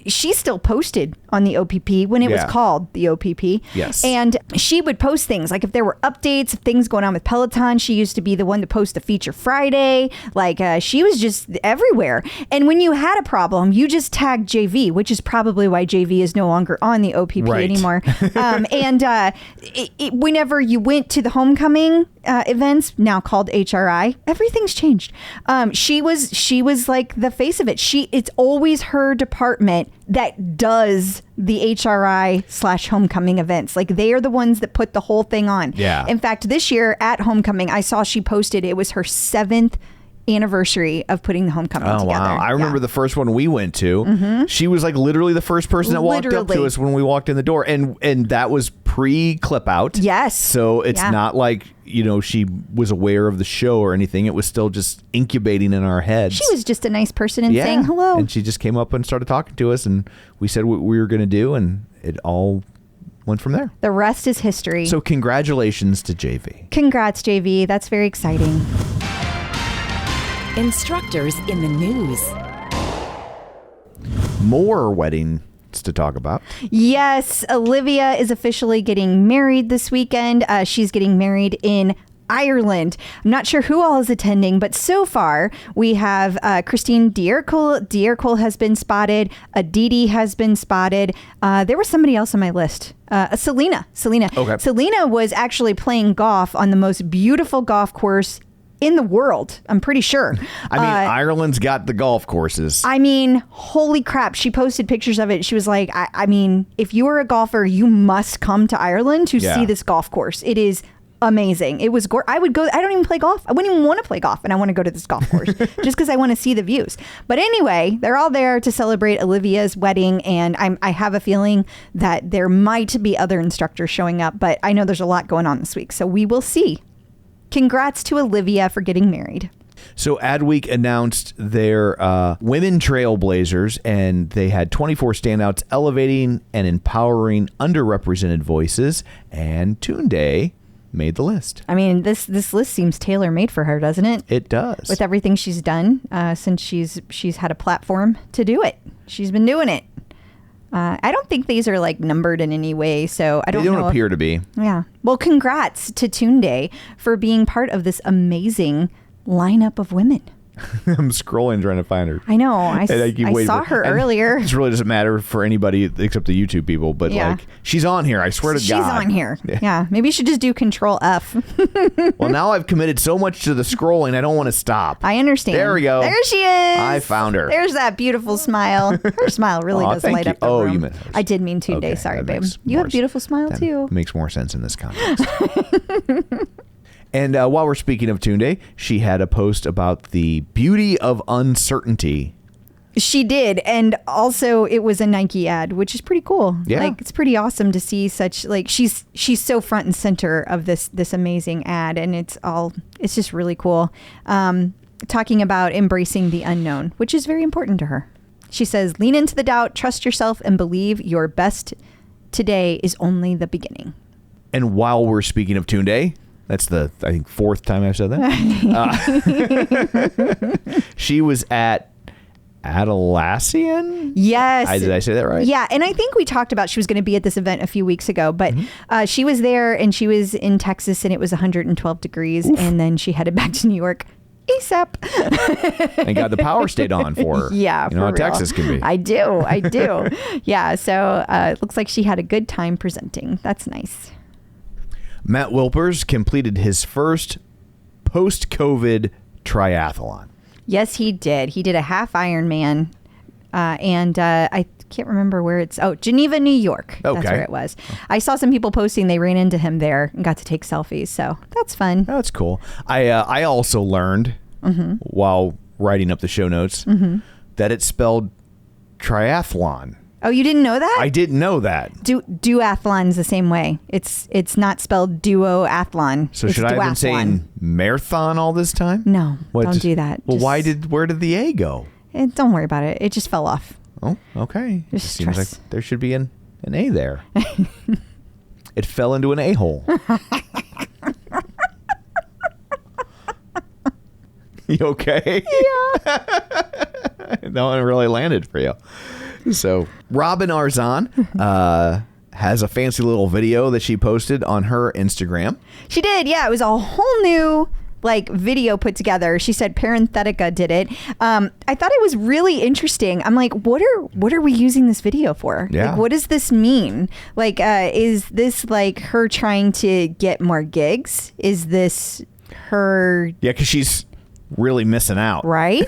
she still posted on the OPP when it was called the OPP. Yes. And she would post things like if there were updates, things going on with Peloton. She used to be the one to post the Feature Friday. Like she was just everywhere. And when you had a problem, you just tagged Jayvee, which is probably why Jayvee is no longer on the OPP anymore. And whenever you went to the homecoming, events, now called HRI. Everything's changed. She was like the face of it. It's always her department that does the HRI/homecoming events. Like, they are the ones that put the whole thing on. Yeah. In fact, this year at homecoming, I saw she posted it was her 7th anniversary of putting the homecoming together. Wow. I remember the first one we went to. She was like literally the first person that walked up to us when we walked in the door, and that was pre-clip out. Yes. So it's not like, she was aware of the show or anything. It was still just incubating in our heads. She was just a nice person and saying hello. And she just came up and started talking to us, and we said what we were going to do, and it all went from there. The rest is history. So congratulations to Jayvee. Congrats, Jayvee. That's very exciting. Instructors in the news. More weddings to talk about. Yes, Olivia is officially getting married this weekend. She's getting married in Ireland. I'm not sure who all is attending, but so far we have Christine Diercole has been spotted. Aditi has been spotted. There was somebody else on my list. Selena. Okay. Selena was actually playing golf on the most beautiful golf course in the world, I'm pretty sure. I mean, Ireland's got the golf courses. I mean, holy crap. She posted pictures of it. She was like, I mean, if you are a golfer, you must come to Ireland to see this golf course. It is amazing. It was I would go. I don't even play golf. I wouldn't even want to play golf, and I want to go to this golf course just because I want to see the views. But anyway, they're all there to celebrate Olivia's wedding, and I have a feeling that there might be other instructors showing up, but I know there's a lot going on this week, so we will see. Congrats to Olivia for getting married. So Adweek announced their Women Trailblazers, and they had 24 standouts elevating and empowering underrepresented voices, and Tunde made the list. I mean, this list seems tailor-made for her, doesn't it? It does. With everything she's done since she's had a platform to do it. She's been doing it. I don't think these are like numbered in any way, so I don't know. They don't appear to be. Yeah. Well, congrats to Tunde for being part of this amazing lineup of women. I'm scrolling trying to find her. I know. I saw her earlier. This really doesn't matter for anybody except the YouTube people, but like, she's on here. I swear to God. She's on here. Yeah. Maybe you should just do Control F. Well, now I've committed so much to the scrolling, I don't want to stop. I understand. There we go. There she is. I found her. There's that beautiful smile. Her smile really does light up the room. You meant hers. I did mean Tunde. Okay, sorry, that babe. makes You have more a beautiful smile that too. Makes more sense in this context. And while we're speaking of Tunde, she had a post about the beauty of uncertainty. She did, and also it was a Nike ad, which is pretty cool. Yeah. Like, it's pretty awesome to see such, like, she's so front and center of this amazing ad, and it's just really cool. Talking about embracing the unknown, which is very important to her. She says, lean into the doubt, trust yourself, and believe your best today is only the beginning. And while we're speaking of Tunde, that's the, I think, 4th time I've said that. She was at Atlassian? Yes. Did I say that right? Yeah, and I think we talked about she was going to be at this event a few weeks ago, but she was there, and she was in Texas, and it was 112 degrees, and then she headed back to New York ASAP. And God, the power stayed on for her. Yeah, you know how Texas can be. I do. Yeah, so it looks like she had a good time presenting. That's nice. Matt Wilpers completed his first post-COVID triathlon. Yes, he did. He did a half Ironman, and I can't remember where it's. Oh, Geneva, New York. Okay. That's where it was. I saw some people posting they ran into him there and got to take selfies, so that's fun. That's cool. I also learned while writing up the show notes that it's spelled triathlon. Oh, you didn't know that? I didn't know that. Duathlon's the same way. It's not spelled duoathlon. So it's should I have been duathlon. saying marathon all this time? No, don't do that. Well, where did the A go? Don't worry about it. It just fell off. Oh, okay. Just Seems trust. like there should be an A there. It fell into an A-hole. You okay? Yeah. That one really landed for you. So Robin Arzon has a fancy little video that she posted on her Instagram. She did. Yeah, it was a whole new like video put together. She said Parenthetica did it. I thought it was really interesting. I'm like, what are we using this video for? Yeah. Like, what does this mean? Like, is this like her trying to get more gigs? Is this her? Yeah, because she's really missing out. Right?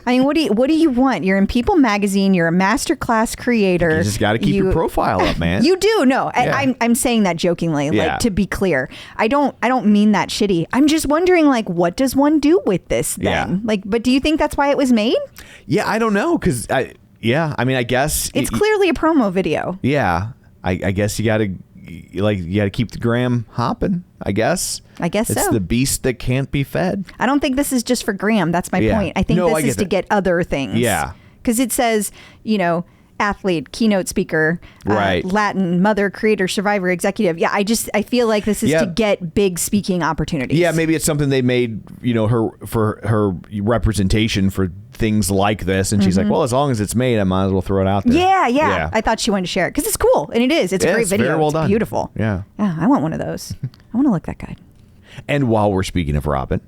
I mean, what do you want? You're in People magazine. You're a masterclass creator. You just got to keep your profile up, man. You do. No, Yeah. I'm saying that jokingly, Yeah. like, to be clear. I don't mean that shitty. I'm just wondering, like, what does one do with this then? Yeah. Like, but do you think that's why it was made? Yeah, I don't know, because I mean, I guess It's clearly a promo video. Yeah, I guess you got to keep the gram hopping. I guess it's so. the beast that can't be fed. I don't think this is just for Graham. That's my Yeah. point. I think No, this I is get to that. get other things. Yeah. Because it says, athlete, keynote speaker, Right. Latin, mother, creator, survivor, executive. Yeah, I feel like this is Yeah. to get big speaking opportunities. Yeah, maybe it's something they made, her for her representation for things like this, and she's like, well, as long as it's made, I might as well throw it out there. Yeah. I thought she wanted to share it because it's cool, and it is. It's a Yeah, great it's video. very well It's done. beautiful. Yeah. I want one of those. I want to look that good. And while we're speaking of Robin,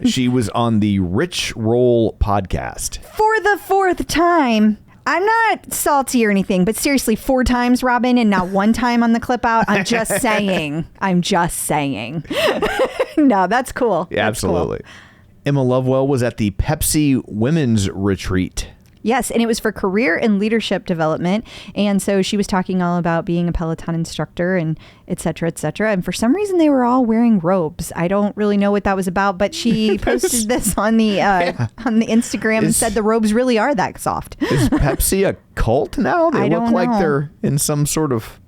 she was on the Rich Roll podcast. For the 4th time. I'm not salty or anything, but seriously, 4 times, Robin, and not 1 time on the clip out. I'm just saying. No, that's cool. Yeah, That's cool. absolutely. Emma Lovewell was at the Pepsi Women's Retreat. Yes, and it was for career and leadership development. And so she was talking all about being a Peloton instructor and et cetera, et cetera. And for some reason, they were all wearing robes. I don't really know what that was about, but she posted this on the Instagram and said the robes really are that soft. Is Pepsi a cult now? They I look don't like know. they're in some sort of...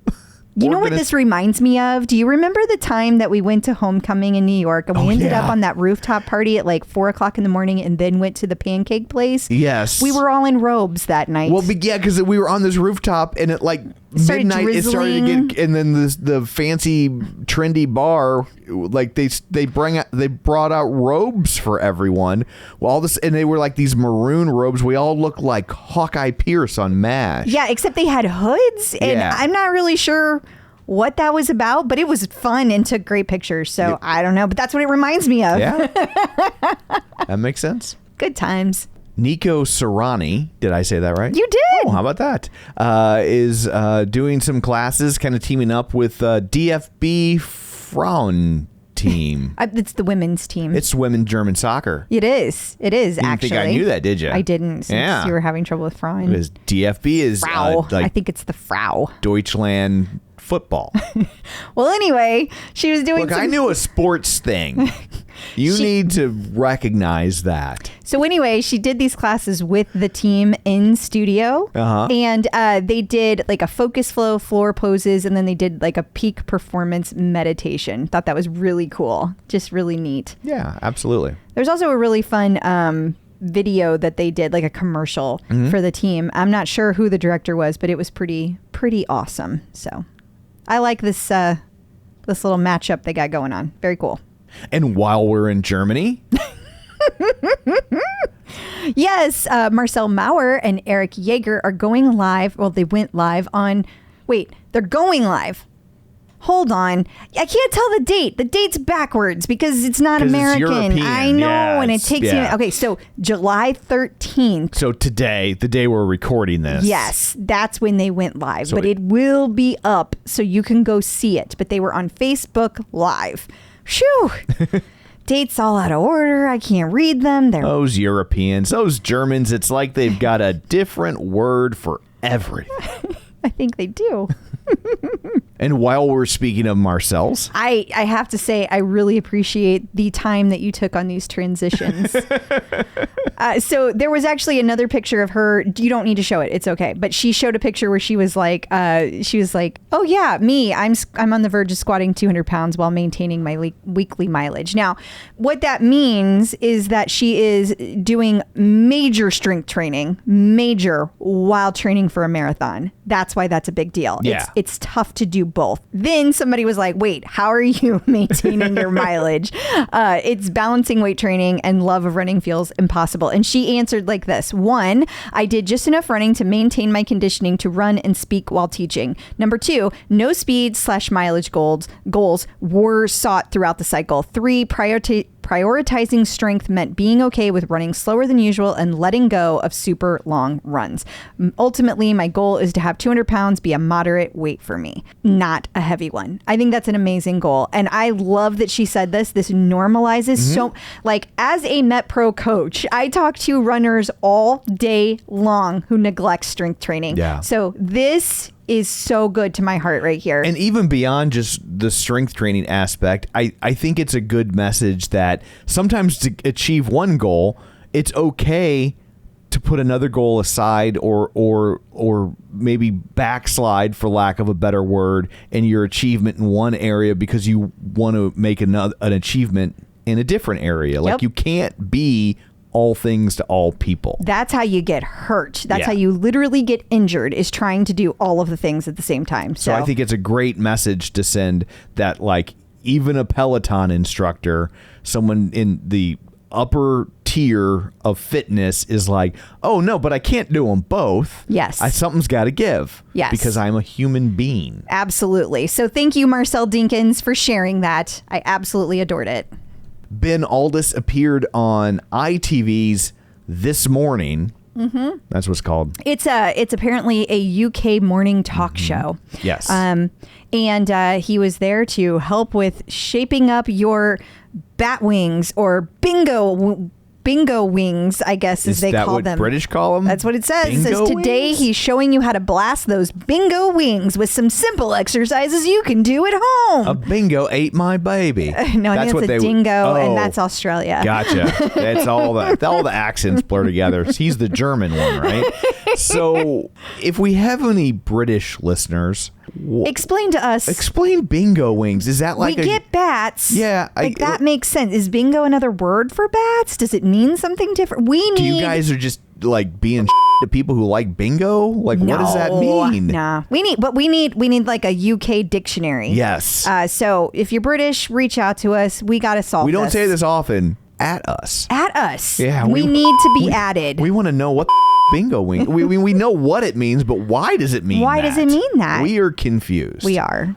You know what this reminds me of? Do you remember the time that we went to homecoming in New York and we ended up on that rooftop party at like 4:00 in the morning and then went to the pancake place? Yes. We were all in robes that night. Well, because we were on this rooftop and at like started midnight, it started to drizzling. get, and then the fancy trendy bar, like they brought out robes for everyone. Well, all this, and they were like these maroon robes. We all looked like Hawkeye Pierce on MASH. Yeah, except they had hoods, and Yeah. I'm not really sure what that was about, but it was fun and took great pictures. So I don't know, but that's what it reminds me of. Yeah. That makes sense. Good times. Nico Sarani, did I say that right? You did. Oh, how about that? Is doing some classes, kind of teaming up with DFB-Frauen team. It's the women's team. It's women German soccer. It is. It is, You didn't actually. think I knew that, did you? I didn't, since Yeah. you were having trouble with Frauen. Because DFB is Frau. like I think it's the Frau. Deutschland football. Well, anyway, she was doing Look, I knew a sports thing. You need to recognize that. So anyway, she did these classes with the team in studio, and they did like a focus flow, floor poses, and then they did like a peak performance meditation. Thought that was really cool, just really neat. Yeah, absolutely. There's also a really fun video that they did, like a commercial for the team. I'm not sure who the director was, but it was pretty awesome. So I like this little matchup they got going on. Very cool. And while we're in Germany, Yes, Marcel Maurer and Eric Jaeger are going live. Well, they went live on... Wait, they're going live. Hold on. I can't tell the date. The date's backwards because it's not 'Cause it's American. European. I know, Yeah, and it it's- takes yeah. me... Okay, so July 13th. so today, the day we're recording this. Yes, that's when they went live. So but it will be up so you can go see it. But they were on Facebook Live. Phew. Dates all out of order. I can't read them. They're Those Europeans, those Germans, it's like they've got a different word for everything. I think they do. And while we're speaking of Marcel's, I have to say, I really appreciate the time that you took on these transitions. So there was actually another picture of her. You don't need to show it. It's okay. But she showed a picture where she was like, oh yeah, me. I'm on the verge of squatting 200 pounds while maintaining my weekly mileage. Now, what that means is that she is doing major strength training, while training for a marathon. That's why that's a big deal. Yeah. It's tough to do both. Then somebody was like, wait, how are you maintaining your mileage? It's balancing weight training and love of running feels impossible. schedule. And she answered like this. 1, I did just enough running to maintain my conditioning to run and speak while teaching. Number 2, no speed/mileage goals were sought throughout the cycle. 3, prioritizing strength meant being okay with running slower than usual and letting go of super long runs. Ultimately, my goal is to have 200 pounds be a moderate weight for me, not a heavy one. I think that's an amazing goal. And I love that she said this. This normalizes so, like, as a MetPro coach, I talk to runners all day long who neglect strength training. Yeah. So this is so good to my heart right here. And even beyond just the strength training aspect, I think it's a good message that sometimes to achieve one goal, it's okay to put another goal aside or maybe backslide, for lack of a better word, in your achievement in one area because you want to make an achievement in a different area. Like, you can't be all things to all people. That's how you get hurt. That's how you literally get injured, is trying to do all of the things at the same time. So I think it's a great message to send that, like, even a Peloton instructor, someone in the upper tier of fitness is like, oh no, but I can't do them both. Yes. Something's got to give. Yes. Because I'm a human being. Absolutely. So thank you, Marcel Dinkins, for sharing that. I absolutely adored it. Ben Alldis appeared on ITV's This Morning. Mm-hmm. That's what it's called. It's apparently a UK morning talk show. Yes. And he was there to help with shaping up your bat wings, or bingo wings, I guess, as they call them. Is that what British call them? That's what it says. It says, Bingo today wings? he's showing you how to blast those bingo wings with some simple exercises you can do at home. A bingo ate my baby. No, I think it's a dingo, and that's Australia. Gotcha. That's all the accents blur together. He's the German one, right? So if we have any British listeners, explain to us. Explain bingo wings. Is that like we get bats? Yeah, that makes sense. Is bingo another word for bats? Does it mean something different? Do you guys are just like being to people who like bingo? Like, what does that mean? Nah, we need like a UK dictionary. Yes. So if you're British, reach out to us. We got to solve. We don't say this often. At us. Yeah, we need to be added. We want to know what bingo wing. We know what it means, but why does it mean? Why does it mean that? We are confused. We are.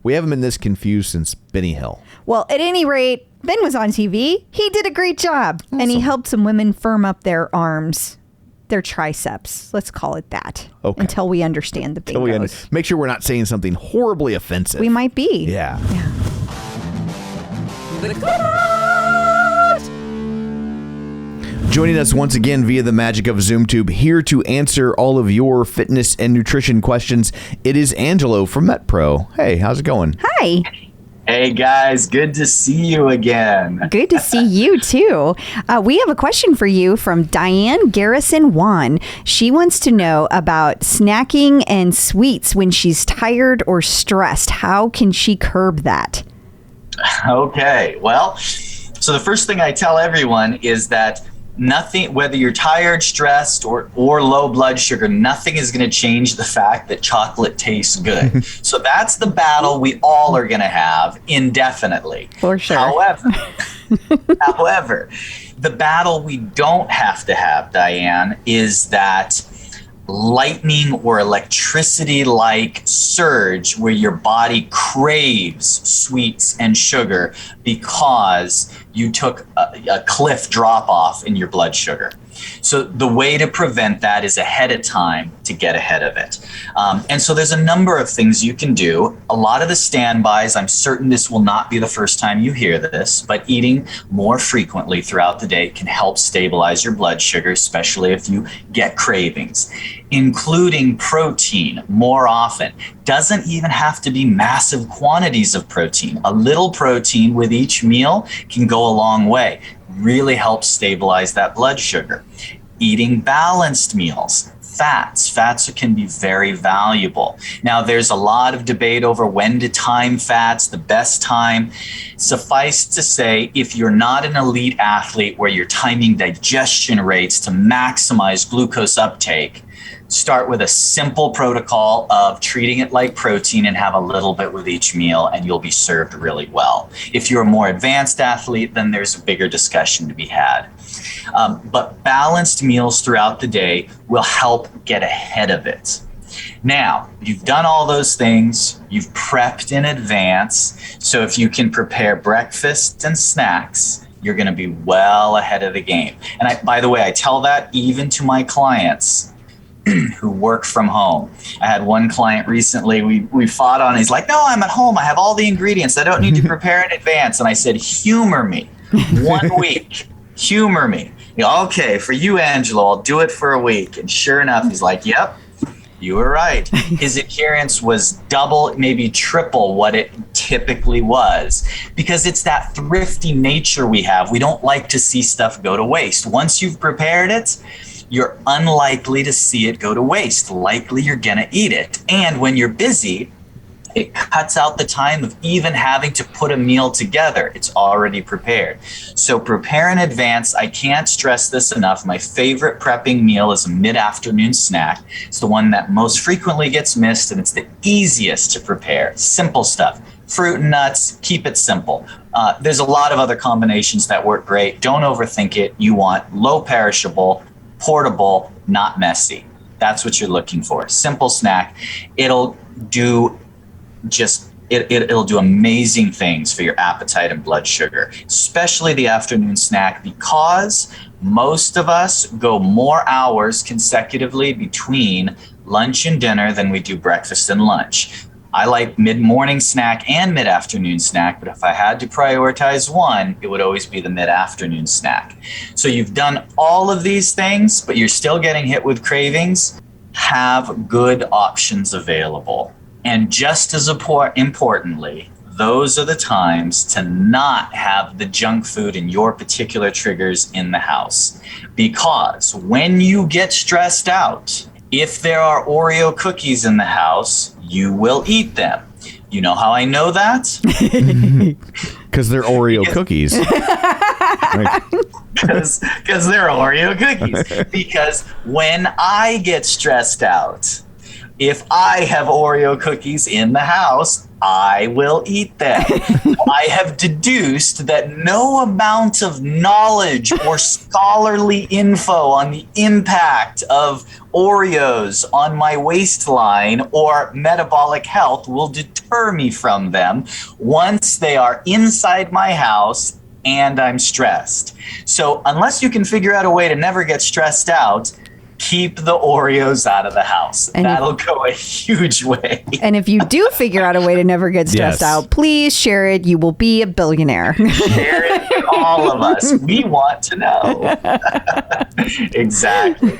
We haven't been this confused since Benny Hill. Well, at any rate, Ben was on TV. He did a great job, and he helped some women firm up their arms, their triceps. Let's call it that. Okay. Until we understand the bingos. Make sure we're not saying something horribly offensive. We might be. Yeah. Joining us once again via the magic of ZoomTube, here to answer all of your fitness and nutrition questions, it is Angelo from MetPro. Hey, how's it going? Hi. Hey guys, good to see you again. Good to see you too. We have a question for you from Diane Garrison Wan. She wants to know about snacking and sweets when she's tired or stressed. How can she curb that? Okay, well, so the first thing I tell everyone is that nothing, whether you're tired, stressed, or low blood sugar, nothing is going to change the fact that chocolate tastes good. So that's the battle we all are going to have indefinitely. For sure. However, the battle we don't have to have, Diane, is that lightning or electricity-like surge where your body craves sweets and sugar because you took a cliff drop-off in your blood sugar. So the way to prevent that is ahead of time to get ahead of it. And so there's a number of things you can do. A lot of the standbys, I'm certain this will not be the first time you hear this, but eating more frequently throughout the day can help stabilize your blood sugar, especially if you get cravings. Including protein more often. Doesn't even have to be massive quantities of protein. A little protein with each meal can go a long way. Really helps stabilize that blood sugar. Eating balanced meals. Fats can be very valuable. Now, there's a lot of debate over when to time fats, the best time. Suffice to say, if you're not an elite athlete where you're timing digestion rates to maximize glucose uptake, start with a simple protocol of treating it like protein and have a little bit with each meal, and you'll be served really well. If you're a more advanced athlete, then there's a bigger discussion to be had. But balanced meals throughout the day will help get ahead of it. Now, you've done all those things, you've prepped in advance, so if you can prepare breakfast and snacks, you're going to be well ahead of the game. And by the way, I tell that even to my clients who work from home. I had one client recently, we fought on, he's like, no, I'm at home, I have all the ingredients, I don't need to prepare in advance. And I said, humor me 1 week, humor me. Okay, for you, Angelo, I'll do it for a week. And sure enough, he's like, yep, you were right. His adherence was double, maybe triple what it typically was, because it's that thrifty nature we have. We don't like to see stuff go to waste. Once you've prepared it, you're unlikely to see it go to waste. Likely you're gonna eat it. And when you're busy, it cuts out the time of even having to put a meal together. It's already prepared. So prepare in advance. I can't stress this enough. My favorite prepping meal is a mid-afternoon snack. It's the one that most frequently gets missed, and it's the easiest to prepare. Simple stuff. Fruit and nuts, keep it simple. There's a lot of other combinations that work great. Don't overthink it. You want low perishable, portable, not messy. That's what you're looking for. Simple snack. It'll do it'll do amazing things for your appetite and blood sugar, especially the afternoon snack, because most of us go more hours consecutively between lunch and dinner than we do breakfast and lunch. I like mid-morning snack and mid-afternoon snack, but if I had to prioritize one, it would always be the mid-afternoon snack. So you've done all of these things, but you're still getting hit with cravings. Have good options available. And just as importantly, those are the times to not have the junk food and your particular triggers in the house. Because when you get stressed out, if there are Oreo cookies in the house, you will eat them. You know how I know that? Because they're Oreo cookies. Because they're Oreo cookies. Because when I get stressed out, if I have Oreo cookies in the house, I will eat them. I have deduced that no amount of knowledge or scholarly info on the impact of Oreos on my waistline or metabolic health will deter me from them once they are inside my house and I'm stressed. So unless you can figure out a way to never get stressed out, keep the Oreos out of the house. And that'll go a huge way. And if you do figure out a way to never get stressed out, please share it. You will be a billionaire. Share it with all of us. We want to know. Exactly.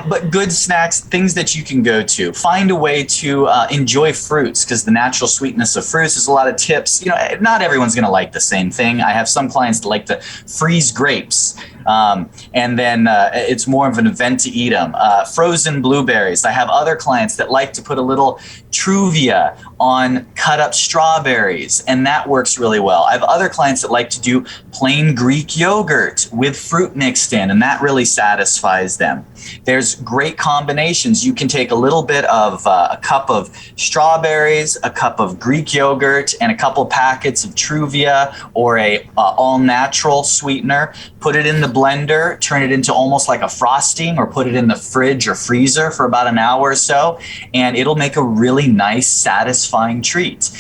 But good snacks, things that you can go to. Find a way to enjoy fruits, because the natural sweetness of fruits, there's a lot of tips. You know, not everyone's going to like the same thing. I have some clients that like to freeze grapes. And then it's more of an event to eat them. Frozen blueberries. I have other clients that like to put a little Truvia on cut up strawberries, and that works really well. I have other clients that like to do plain Greek yogurt with fruit mixed in, and that really satisfies them. There's great combinations. You can take a little bit of a cup of strawberries, a cup of Greek yogurt, and a couple packets of Truvia or a all-natural sweetener. Put it in the blender, turn it into almost like a frosting, or put it in the fridge or freezer for about an hour or so, and it'll make a really nice, satisfying treat.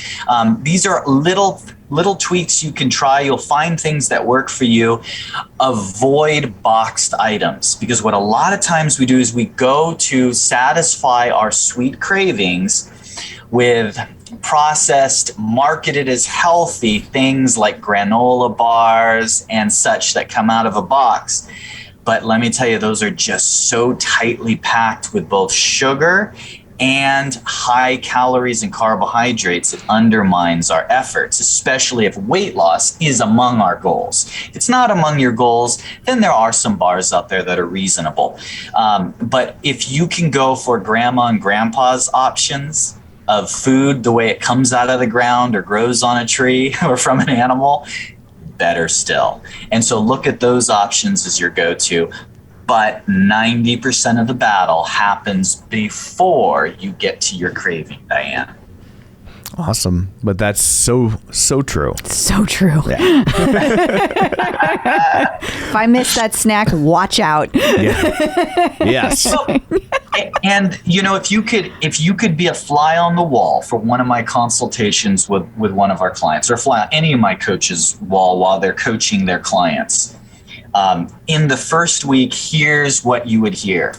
These are little tweaks you can try. You'll find things that work for you. Avoid boxed items, because what a lot of times we do is we go to satisfy our sweet cravings with processed, marketed as healthy things like granola bars and such that come out of a box. But let me tell you, those are just so tightly packed with both sugar and high calories and carbohydrates, it undermines our efforts, especially if weight loss is among our goals. If it's not among your goals, then there are some bars out there that are reasonable. But if you can go for grandma and grandpa's options of food the way it comes out of the ground or grows on a tree or from an animal, better still. And so look at those options as your go-to. But 90% of the battle happens before you get to your craving, Diane. Awesome. But that's so true. So true. Yeah. If I miss that snack, watch out. Yeah. Yes. And if you could be a fly on the wall for one of my consultations with one of our clients, or fly on any of my coaches' wall while they're coaching their clients, in the first week, here's what you would hear.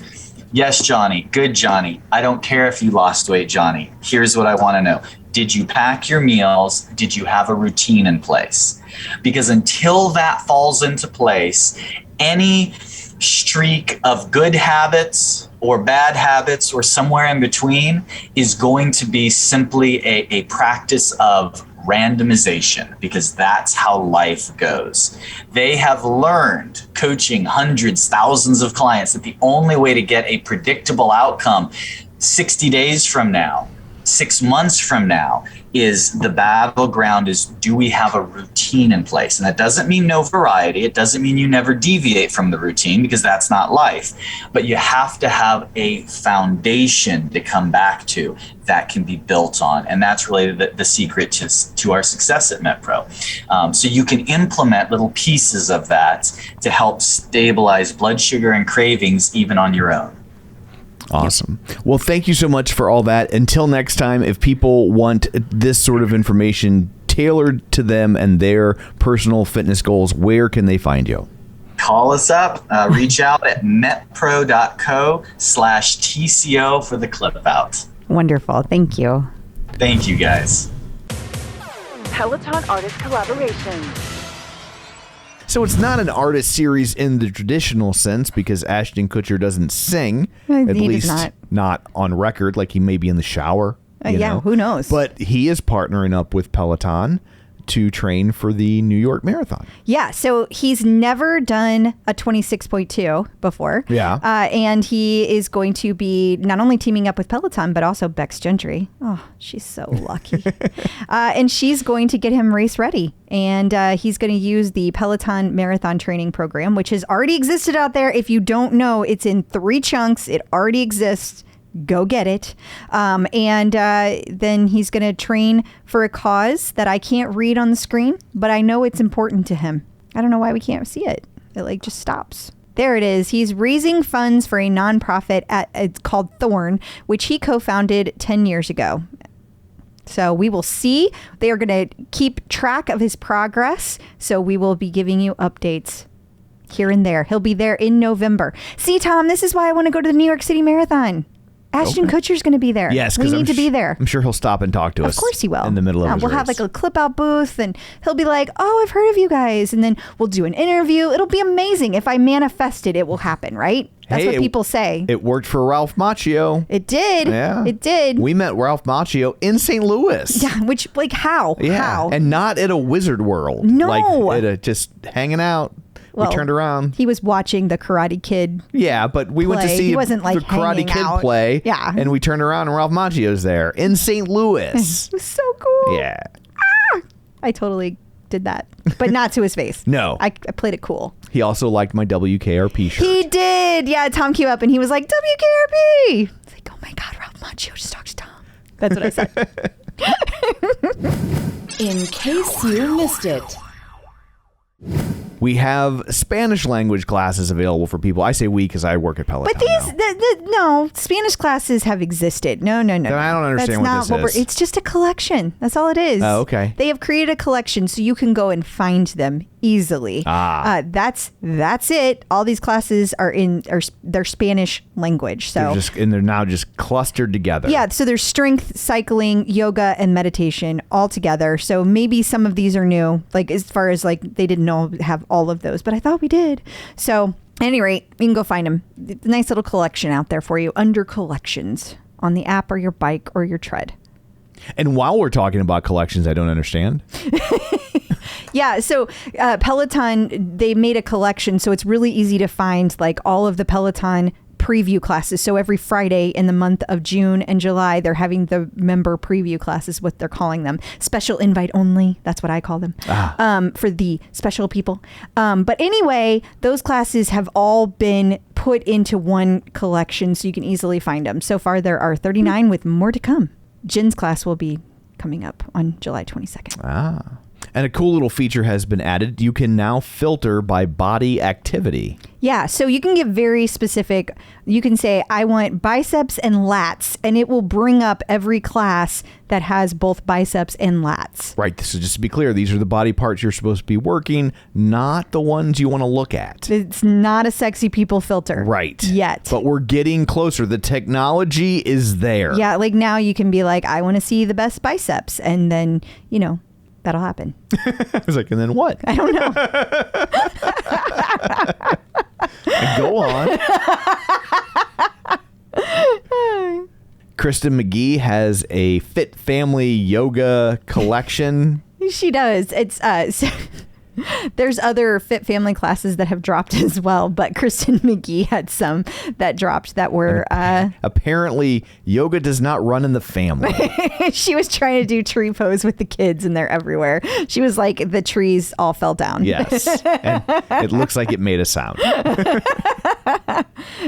Yes, Johnny. Good, Johnny. I don't care if you lost weight, Johnny. Here's what I want to know. Did you pack your meals? Did you have a routine in place? Because until that falls into place, any streak of good habits or bad habits or somewhere in between is going to be simply a practice of randomization, because that's how life goes. They have learned, coaching hundreds, thousands of clients, that the only way to get a predictable outcome 60 days from now, 6 months from now, is the battleground is, do we have a routine in place? And that doesn't mean no variety. It doesn't mean you never deviate from the routine, because that's not life. But you have to have a foundation to come back to that can be built on. And that's really the secret to our success at MetPro. So you can implement little pieces of that to help stabilize blood sugar and cravings even on your own. Awesome. Well, thank you so much for all that. Until next time, if people want this sort of information tailored to them and their personal fitness goals, where can they find you? Call us up, reach out at metpro.co/TCO for the clip out. Wonderful. Thank you. Thank you, guys. Peloton Artist Collaborations. So it's not an artist series in the traditional sense, because Ashton Kutcher doesn't sing, at least not on record, like he may be in the shower. Who knows? But he is partnering up with Peloton to train for the New York Marathon. Yeah, so he's never done a 26.2 before. Yeah. And he is going to be not only teaming up with Peloton, but also Bex Gentry. Oh, she's so lucky. And she's going to get him race ready. And he's going to use the Peloton Marathon Training Program, which has already existed out there. If you don't know, it's in 3 chunks. It already exists. Go get it. And then he's going to train for a cause that I can't read on the screen, but I know it's important to him. I don't know why we can't see it. It just stops. There it is. He's raising funds for a nonprofit it's called Thorn, which he co-founded 10 years ago. So we will see. They are going to keep track of his progress. So we will be giving you updates here and there. He'll be there in November. See, Tom, this is why I want to go to the New York City Marathon. Ashton Kutcher's going to be there. Yes, we need to be there. I'm sure he'll stop and talk to us. Of course he will. In the middle of his we'll race. have like a clip out booth, and he'll be like, "Oh, I've heard of you guys," and then we'll do an interview. It'll be amazing. If I manifest it, it will happen, right? That's what people say. It worked for Ralph Macchio. It did. Yeah, it did. We met Ralph Macchio in St. Louis. Yeah, which how? Yeah, how? And not at a Wizard World. No, like at a, just hanging out. Well, we turned around. He was watching the Karate Kid. Yeah, but we went to see he wasn't, like, the Karate Kid out. play. Yeah. And we turned around and Ralph Macchio's there in St. Louis. It was so cool. Yeah. I totally did that, but not to his face. No. I played it cool. He also liked my WKRP shirt. He did. Yeah, Tom came up and he was like, WKRP. It's like, oh my God, Ralph Macchio just talked to Tom. That's what I said. In case you missed it. We have Spanish language classes available for people. I say we because I work at Peloton. But these, no, Spanish classes have existed. No. Then I don't understand That's what not this is. It's just a collection. That's all it is. Oh, okay. They have created a collection so you can go and find them easily. That's it. All these classes are they're Spanish language. So they're now just clustered together. Yeah, so there's strength, cycling, yoga, and meditation all together. So maybe some of these are new, like as far as like they didn't know have all of those, but I thought we did. So at any rate, you can go find them. Nice little collection out there for you under collections on the app or your bike or your tread. And while we're talking about collections, I don't understand. Yeah, so Peloton, they made a collection, so it's really easy to find like all of the Peloton preview classes. So every Friday in the month of June and July, they're having the member preview classes, what they're calling them. Special invite only. That's what I call them for the special people. But anyway, those classes have all been put into one collection so you can easily find them. So far, there are 39 with more to come. Jen's class will be coming up on July 22nd. And a cool little feature has been added. You can now filter by body activity. Yeah, so you can get very specific. You can say, I want biceps and lats, and it will bring up every class that has both biceps and lats. Right. So just to be clear, these are the body parts you're supposed to be working, not the ones you want to look at. It's not a sexy people filter. Right. Yet. But we're getting closer. The technology is there. Yeah, like now you can be like, I want to see the best biceps, and then, that'll happen. I was like, and then what? I don't know. Go on. Kristen McGee has a Fit Family yoga collection. She does. It's there's other Fit Family classes that have dropped as well, but Kristen McGee had some that dropped that were apparently yoga does not run in the family. She was trying to do tree pose with the kids and they're everywhere. She was like, the trees all fell down. Yes. And it looks like it made a sound.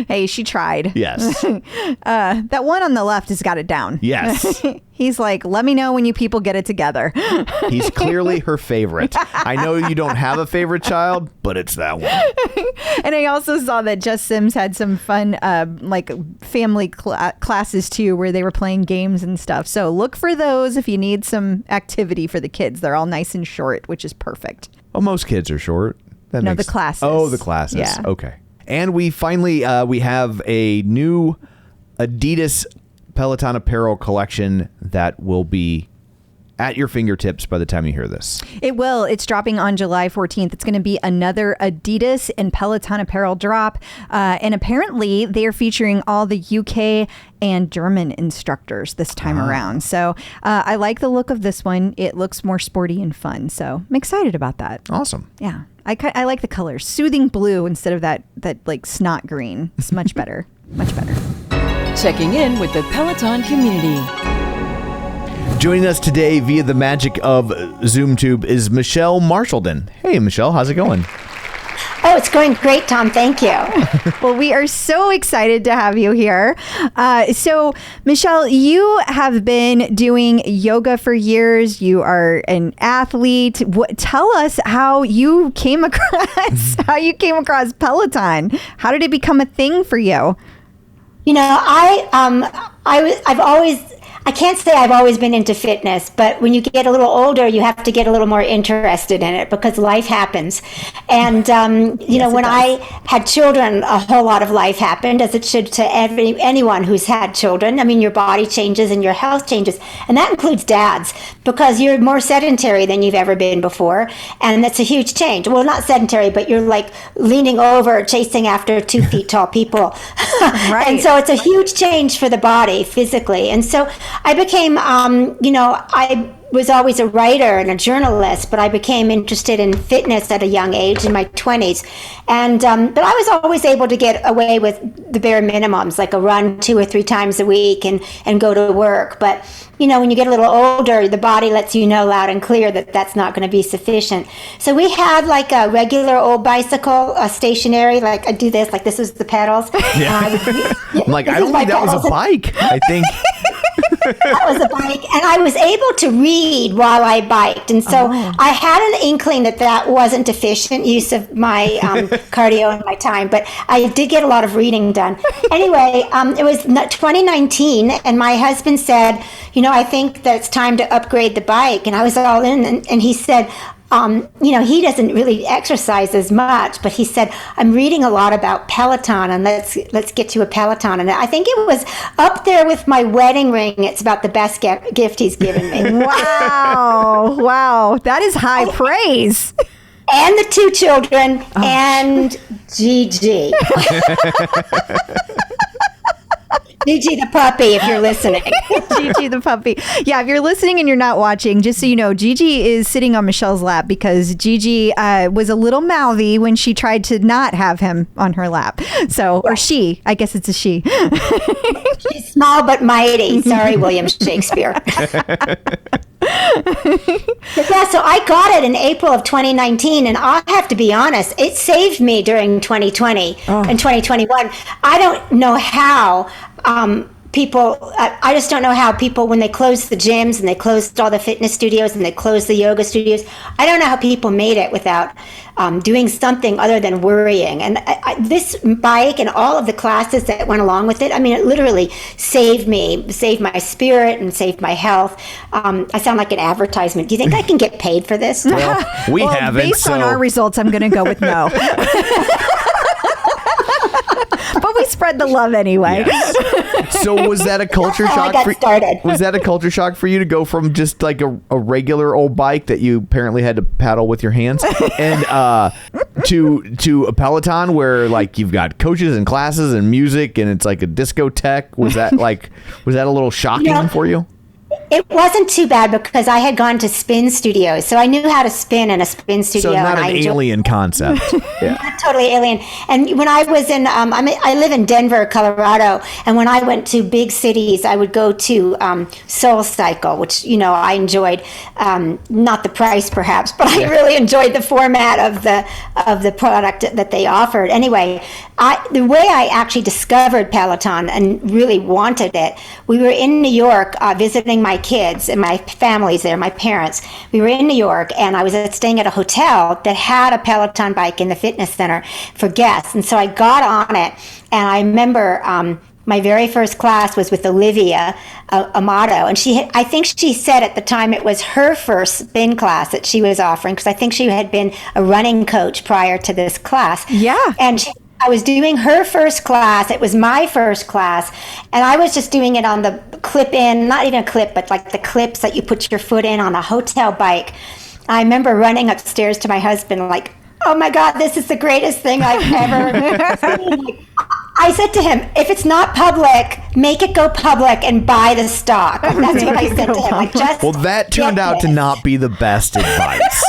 Hey, she tried. Yes. That one on the left has got it down. Yes. He's like, let me know when you people get it together. He's clearly her favorite. I know you don't have a favorite child, but it's that one. And I also saw that Jess Sims had some fun family classes too, where they were playing games and stuff. So look for those if you need some activity for the kids. They're all nice and short, which is perfect. Well, most kids are short. The classes. Oh, the classes. Yeah. Okay. And we finally we have a new Adidas Peloton apparel collection that will be at your fingertips by the time you hear this. It will. It's dropping on July 14th. It's going to be another Adidas and Peloton apparel drop. And apparently they are featuring all the UK and German instructors this time around. So I like the look of this one. It looks more sporty and fun. So I'm excited about that. Awesome. Yeah. I like the colors. Soothing blue instead of that like snot green. It's much better. Much better. Checking in with the Peloton community. Joining us today via the magic of ZoomTube is Michelle Marchildon. Hey, Michelle, how's it going? Oh, it's going great, Tom. Thank you. Well, we are so excited to have you here. So, Michelle, you have been doing yoga for years. You are an athlete. Tell us how you came across Peloton. How did it become a thing for you? I can't say I've always been into fitness, but when you get a little older, you have to get a little more interested in it because life happens. And, when I had children, a whole lot of life happened, as it should to anyone who's had children. I mean, your body changes and your health changes. And that includes dads, because you're more sedentary than you've ever been before. And that's a huge change. Well, not sedentary, but you're like leaning over, chasing after 2 feet tall people. Right. And so it's a huge change for the body physically. And so I became, I was always a writer and a journalist, but I became interested in fitness at a young age in my 20s. And but I was always able to get away with the bare minimums, like a run 2 or 3 times a week and go to work. But, when you get a little older, the body lets you know loud and clear that that's not going to be sufficient. So we had like a regular old bicycle, stationary, like I do this, like this is the pedals. Yeah. I'm like, I don't think that was a bike. I think... That was a bike, and I was able to read while I biked, and so I had an inkling that wasn't efficient use of my cardio and my time, but I did get a lot of reading done. Anyway, it was 2019, and my husband said, I think that it's time to upgrade the bike, and I was all in, and he said, he doesn't really exercise as much, but he said, I'm reading a lot about Peloton, and let's get you a Peloton. And I think it was up there with my wedding ring. It's about the best gift he's given me. Wow. That is high praise. And the 2 children and Gigi. Gigi the puppy, if you're listening. Gigi the puppy. Yeah, if you're listening and you're not watching, just so you know, Gigi is sitting on Michelle's lap because Gigi was a little mouthy when she tried to not have him on her lap. So, or she, I guess it's a she. She's small but mighty. Sorry, William Shakespeare. So I got it in April of 2019, and I have to be honest, it saved me during 2020 and 2021. I don't know how, people, I just don't know how people, when they closed the gyms and they closed all the fitness studios and they closed the yoga studios, I don't know how people made it without doing something other than worrying. And this bike and all of the classes that went along with it, I mean, it literally saved me, saved my spirit and saved my health. I sound like an advertisement. Do you think I can get paid for this? Well, we haven't. Based on our results, I'm going to go with no. But we spread the love anyway. Yes. So was that a culture shock? Was that a culture shock for you to go from just like a regular old bike that you apparently had to paddle with your hands and to a Peloton where like you've got coaches and classes and music and it's like a discotheque? Was that a little shocking for you? It wasn't too bad because I had gone to spin studios, so I knew how to spin in a spin studio. So not an alien concept. Yeah. Not totally alien. And when I was in, I live in Denver, Colorado, and when I went to big cities, I would go to Soul Cycle, which, you know, I enjoyed. Not the price, perhaps, but I really enjoyed the format of the product that they offered. Anyway, the way I actually discovered Peloton and really wanted it, we were in New York visiting my kids and my family's there, my parents. We were in New York and I was staying at a hotel that had a Peloton bike in the fitness center for guests. And so I got on it and I remember my very first class was with Olivia Amato. And I think she said at the time it was her first spin class that she was offering because I think she had been a running coach prior to this class. Yeah. And I was doing her first class. It was my first class. And I was just doing it on the clip in, not even a clip, but like the clips that you put your foot in on a hotel bike. I remember running upstairs to my husband like, oh my God, this is the greatest thing I've ever seen. I said to him, if it's not public, make it go public and buy the stock. That's what I said to him. Like, well, that turned out to not be the best advice.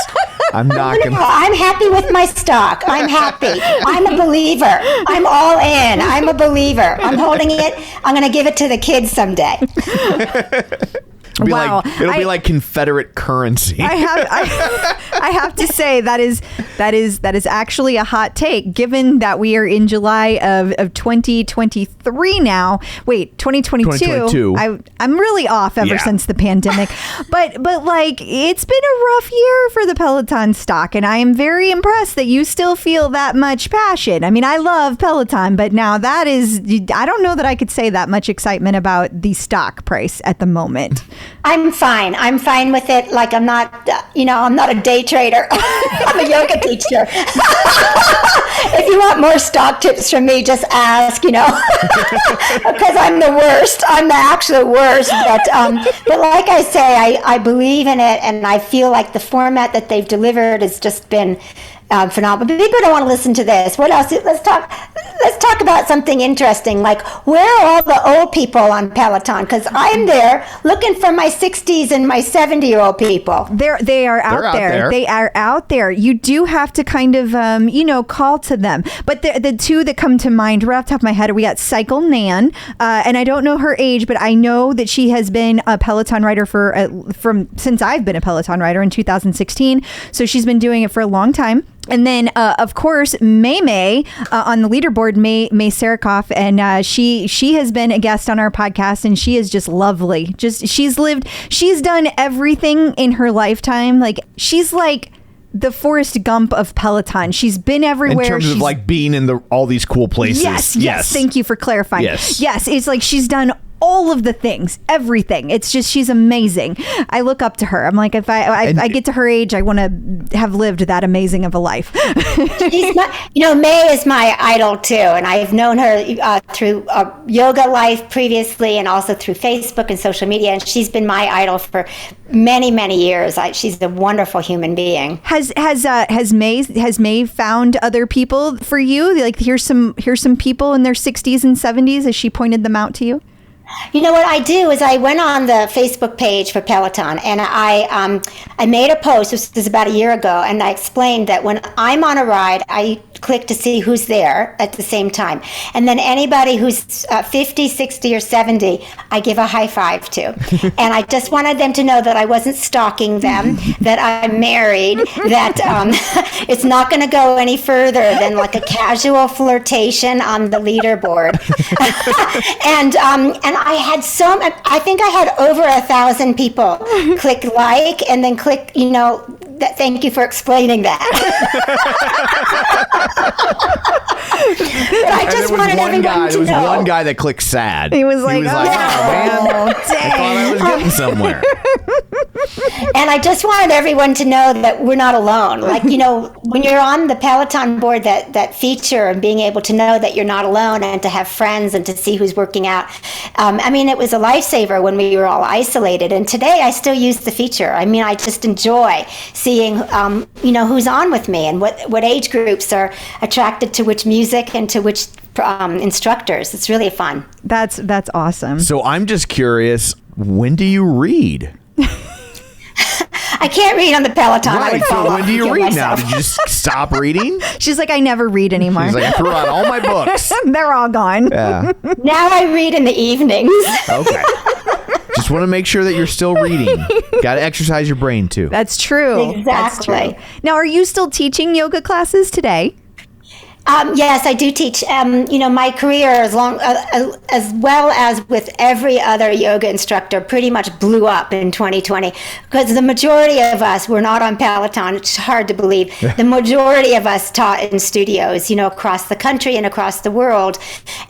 I'm not going to. I'm happy with my stock. I'm happy. I'm a believer. I'm all in. I'm a believer. I'm holding it. I'm going to give it to the kids someday. It'll be like Confederate currency. I have to say that is actually a hot take, given that we are in July of 2023 now. Wait, 2022. I'm really off ever since the pandemic. But like it's been a rough year for the Peloton stock, and I am very impressed that you still feel that much passion. I mean, I love Peloton, but now I don't know that I could say that much excitement about the stock price at the moment. I'm fine. I'm fine with it. Like I'm not a day trader. I'm a yoga teacher. If you want more stock tips from me, just ask, because I'm the worst. I'm the absolute worst. But like I say, I believe in it and I feel like the format that they've delivered has just been phenomenal. But people don't want to listen to this. What else? Let's talk about something interesting. Like, where are all the old people on Peloton? Because I'm there looking for my 60s and my 70-year-old people. They are out there. They are out there. You do have to kind of, call to them. But the two that come to mind right off the top of my head, we got Cycle Nan, and I don't know her age, but I know that she has been a Peloton rider since I've been a Peloton rider in 2016. So she's been doing it for a long time. And then, of course, May on the leaderboard, May Sarakoff, and she has been a guest on our podcast, and she is just lovely. She's done everything in her lifetime. Like, she's like the Forrest Gump of Peloton. She's been everywhere. In terms of like being in all these cool places. Yes. Thank you for clarifying. Yes. It's like she's done all of the things, everything. It's just, she's amazing. I look up to her. I'm like, if I get to her age, I want to have lived that amazing of a life. May is my idol too. And I've known her through yoga life previously and also through Facebook and social media. And she's been my idol for many, many years. She's a wonderful human being. Has May found other people for you? Like, here's some people in their 60s and 70s. Has she pointed them out to you? You know what I do is I went on the Facebook page for Peloton and I made a post, this was about a year ago, and I explained that when I'm on a ride, I click to see who's there at the same time. And then anybody who's 50, 60, or 70, I give a high five to. And I just wanted them to know that I wasn't stalking them, that I'm married, that it's not going to go any further than like a casual flirtation on the leaderboard. And I had I think I had over 1,000 people click like and then click, thank you for explaining that. But I just wanted everyone to know. There was one guy that clicked sad. He was like, oh man, I thought I was getting somewhere. And I just wanted everyone to know that we're not alone. Like, when you're on the Peloton board, that feature and being able to know that you're not alone and to have friends and to see who's working out. It was a lifesaver when we were all isolated. And today I still use the feature. I just enjoy seeing, who's on with me and what age groups are attracted to which music and to which instructors. It's really fun. That's awesome. So I'm just curious, when do you read? I can't read on the Peloton. I would fall so when off do you and kill read myself. now? Did you just stop reading? She's like, I never read anymore. She's like, I threw out all my books. They're all gone. Yeah. Now I read in the evenings. Okay. Just want to make sure that you're still reading. Got to exercise your brain too. That's true. Exactly. That's true. Now, are you still teaching yoga classes today? Yes, I do teach. My career, as well as with every other yoga instructor, pretty much blew up in 2020 because the majority of us were not on Peloton. It's hard to believe. The majority of us taught in studios, across the country and across the world.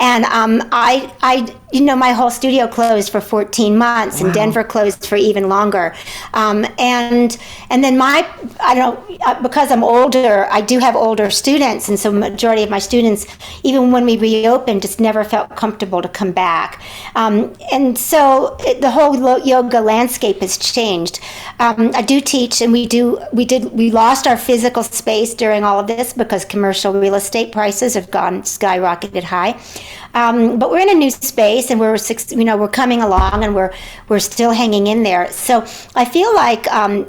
And my whole studio closed for 14 months, and Denver closed for even longer. And then because I'm older, I do have older students, and so majority of my students, even when we reopened, just never felt comfortable to come back. And so the whole yoga landscape has changed. I do teach, and we lost our physical space during all of this because commercial real estate prices have skyrocketed high. But we're in a new space, and we're coming along, and we're still hanging in there. So I feel like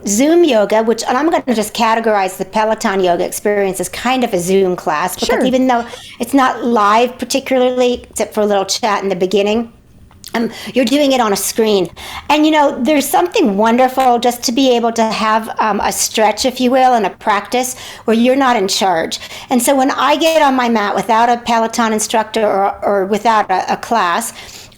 Zoom yoga, and I'm going to just categorize the Peloton yoga experience as kind of a Zoom class, because even though it's not live particularly, except for a little chat in the beginning, you're doing it on a screen. And, there's something wonderful just to be able to have a stretch, if you will, and a practice where you're not in charge. And so when I get on my mat without a Peloton instructor or without a class,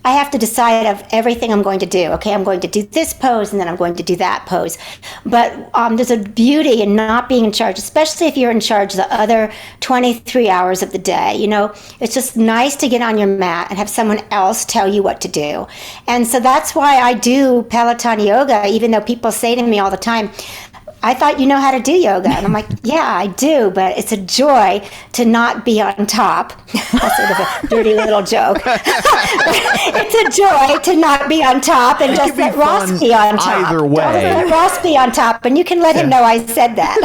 I have to decide of everything I'm going to do. Okay, I'm going to do this pose, and then I'm going to do that pose. But there's a beauty in not being in charge, especially if you're in charge the other 23 hours of the day. It's just nice to get on your mat and have someone else tell you what to do. And so that's why I do Peloton yoga, even though people say to me all the time, I thought you know how to do yoga. And I'm like, yeah, I do, but it's a joy to not be on top. That's sort of a dirty little joke. It's a joy to not be on top and just let Ross be on top. Either way. Let Ross be on top, and you can let him know I said that.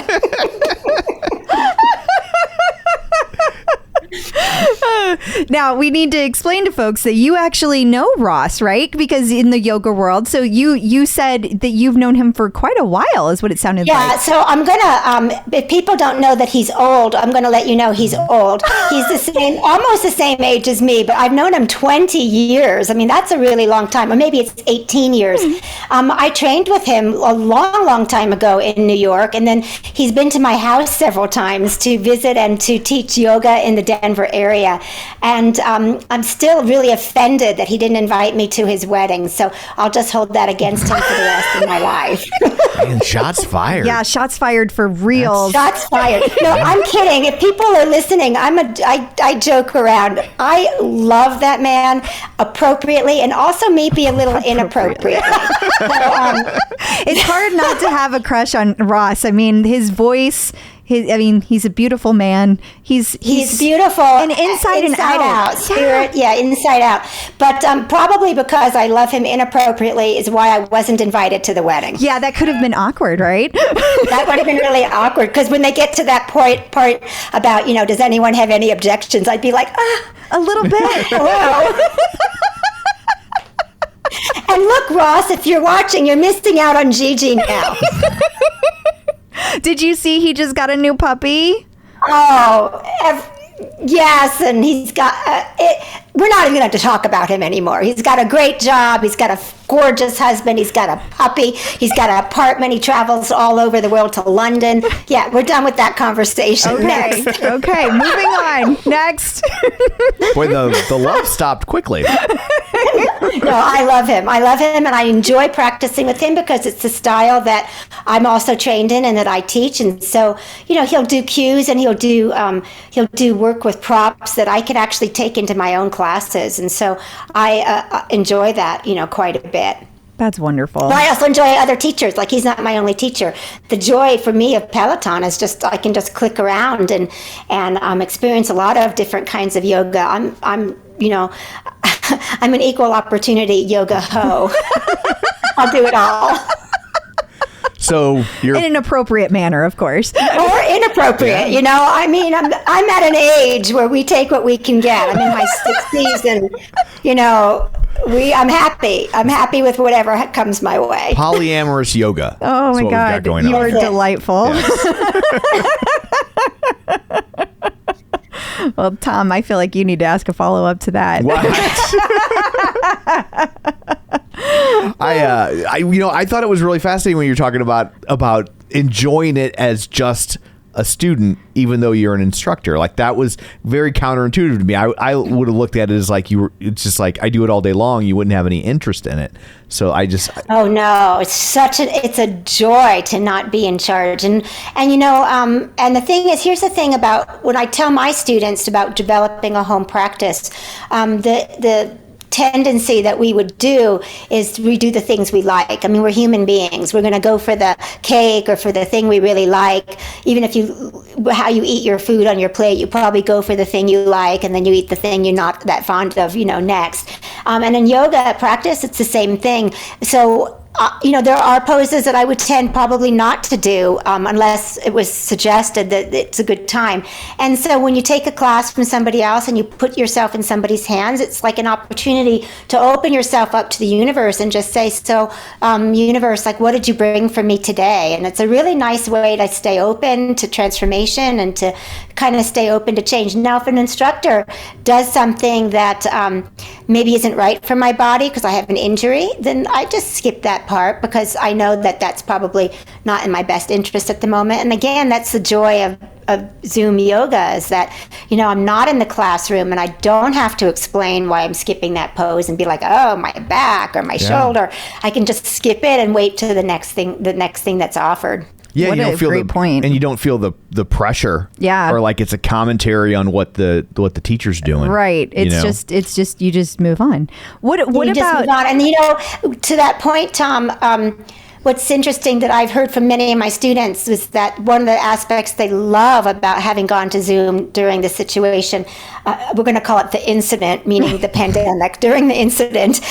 Now, we need to explain to folks that you actually know Ross, right? Because in the yoga world, so you said that you've known him for quite a while, is what it sounded like. Yeah, so I'm going to, if people don't know that he's old, I'm going to let you know he's old. He's almost the same age as me, but I've known him 20 years. That's a really long time, or maybe it's 18 years. I trained with him a long, long time ago in New York, and then he's been to my house several times to visit and to teach yoga in the Denver area. And I'm still really offended that he didn't invite me to his wedding. So I'll just hold that against him for the rest of my life. Man, shots fired. Yeah, shots fired for real. Shots fired. No, I'm kidding. If people are listening, I joke around. I love that man appropriately, and also maybe a little inappropriately. It's hard not to have a crush on Ross. His voice. He's a beautiful man. He's beautiful, and inside and out. Spirit, yeah, inside out. But probably because I love him inappropriately is why I wasn't invited to the wedding. Yeah, that could have been awkward, right? That would have been really awkward, because when they get to that part about, does anyone have any objections, I'd be like, a little bit. Hello. And look, Ross, if you're watching, you're missing out on Gigi now. Did you see he just got a new puppy? Yes, and he's got we're not even going to talk about him anymore. He's got a great job. He's got a gorgeous husband. He's got a puppy. He's got an apartment. He travels all over the world to London. Yeah, we're done with that conversation. Okay. Next. Okay, moving on. Next. Boy, the love stopped quickly. No, I love him. And I enjoy practicing with him because it's the style that I'm also trained in and that I teach. And so, he'll do cues and he'll do work with props that I can actually take into my own classes. And so I enjoy that, quite a bit. That's wonderful. But I also enjoy other teachers. Like, he's not my only teacher. The joy for me of Peloton is just I can just click around and experience a lot of different kinds of yoga. I'm I'm an equal opportunity yoga ho. I'll do it all. So you're in an appropriate manner, of course. Or inappropriate, I'm at an age where we take what we can get. I'm in my 60s and, I'm happy. I'm happy with whatever comes my way. polyamorous yoga. Oh my God, you're delightful. Yes. Well, Tom, I feel like you need to ask a follow-up to that. What? I thought it was really fascinating when you're talking about enjoying it as just a student, even though you're an instructor. Like, that was very counterintuitive to me. I would have looked at it as like it's just like I do it all day long. You wouldn't have any interest in it. So oh no, it's a joy to not be in charge. And the thing is, here's the thing about when I tell my students about developing a home practice, the tendency that we would do is we do the things we like. I mean, we're human beings. We're going to go for the cake or for the thing we really like. Even if how you eat your food on your plate, you probably go for the thing you like, and then you eat the thing you're not that fond of, next. And in yoga practice, it's the same thing. So there are poses that I would tend probably not to do unless it was suggested that it's a good time. And so when you take a class from somebody else and you put yourself in somebody's hands, it's like an opportunity to open yourself up to the universe and just say, so universe, like, what did you bring for me today? And it's a really nice way to stay open to transformation and to kind of stay open to change. Now, if an instructor does something that maybe isn't right for my body because I have an injury, then I just skip that part because I know that that's probably not in my best interest at the moment. And again, that's the joy of Zoom yoga, is that, I'm not in the classroom and I don't have to explain why I'm skipping that pose and be like, oh, my back or my shoulder. I can just skip it and wait to the next thing that's offered. Yeah, what you don't feel great point. And you don't feel the pressure. Yeah. Or like it's a commentary on what the teacher's doing. Right. It's just you just move on. What just about move on. And to that point, Tom, what's interesting that I've heard from many of my students is that one of the aspects they love about having gone to Zoom during the situation, we're going to call it the incident, meaning the pandemic, during the incident,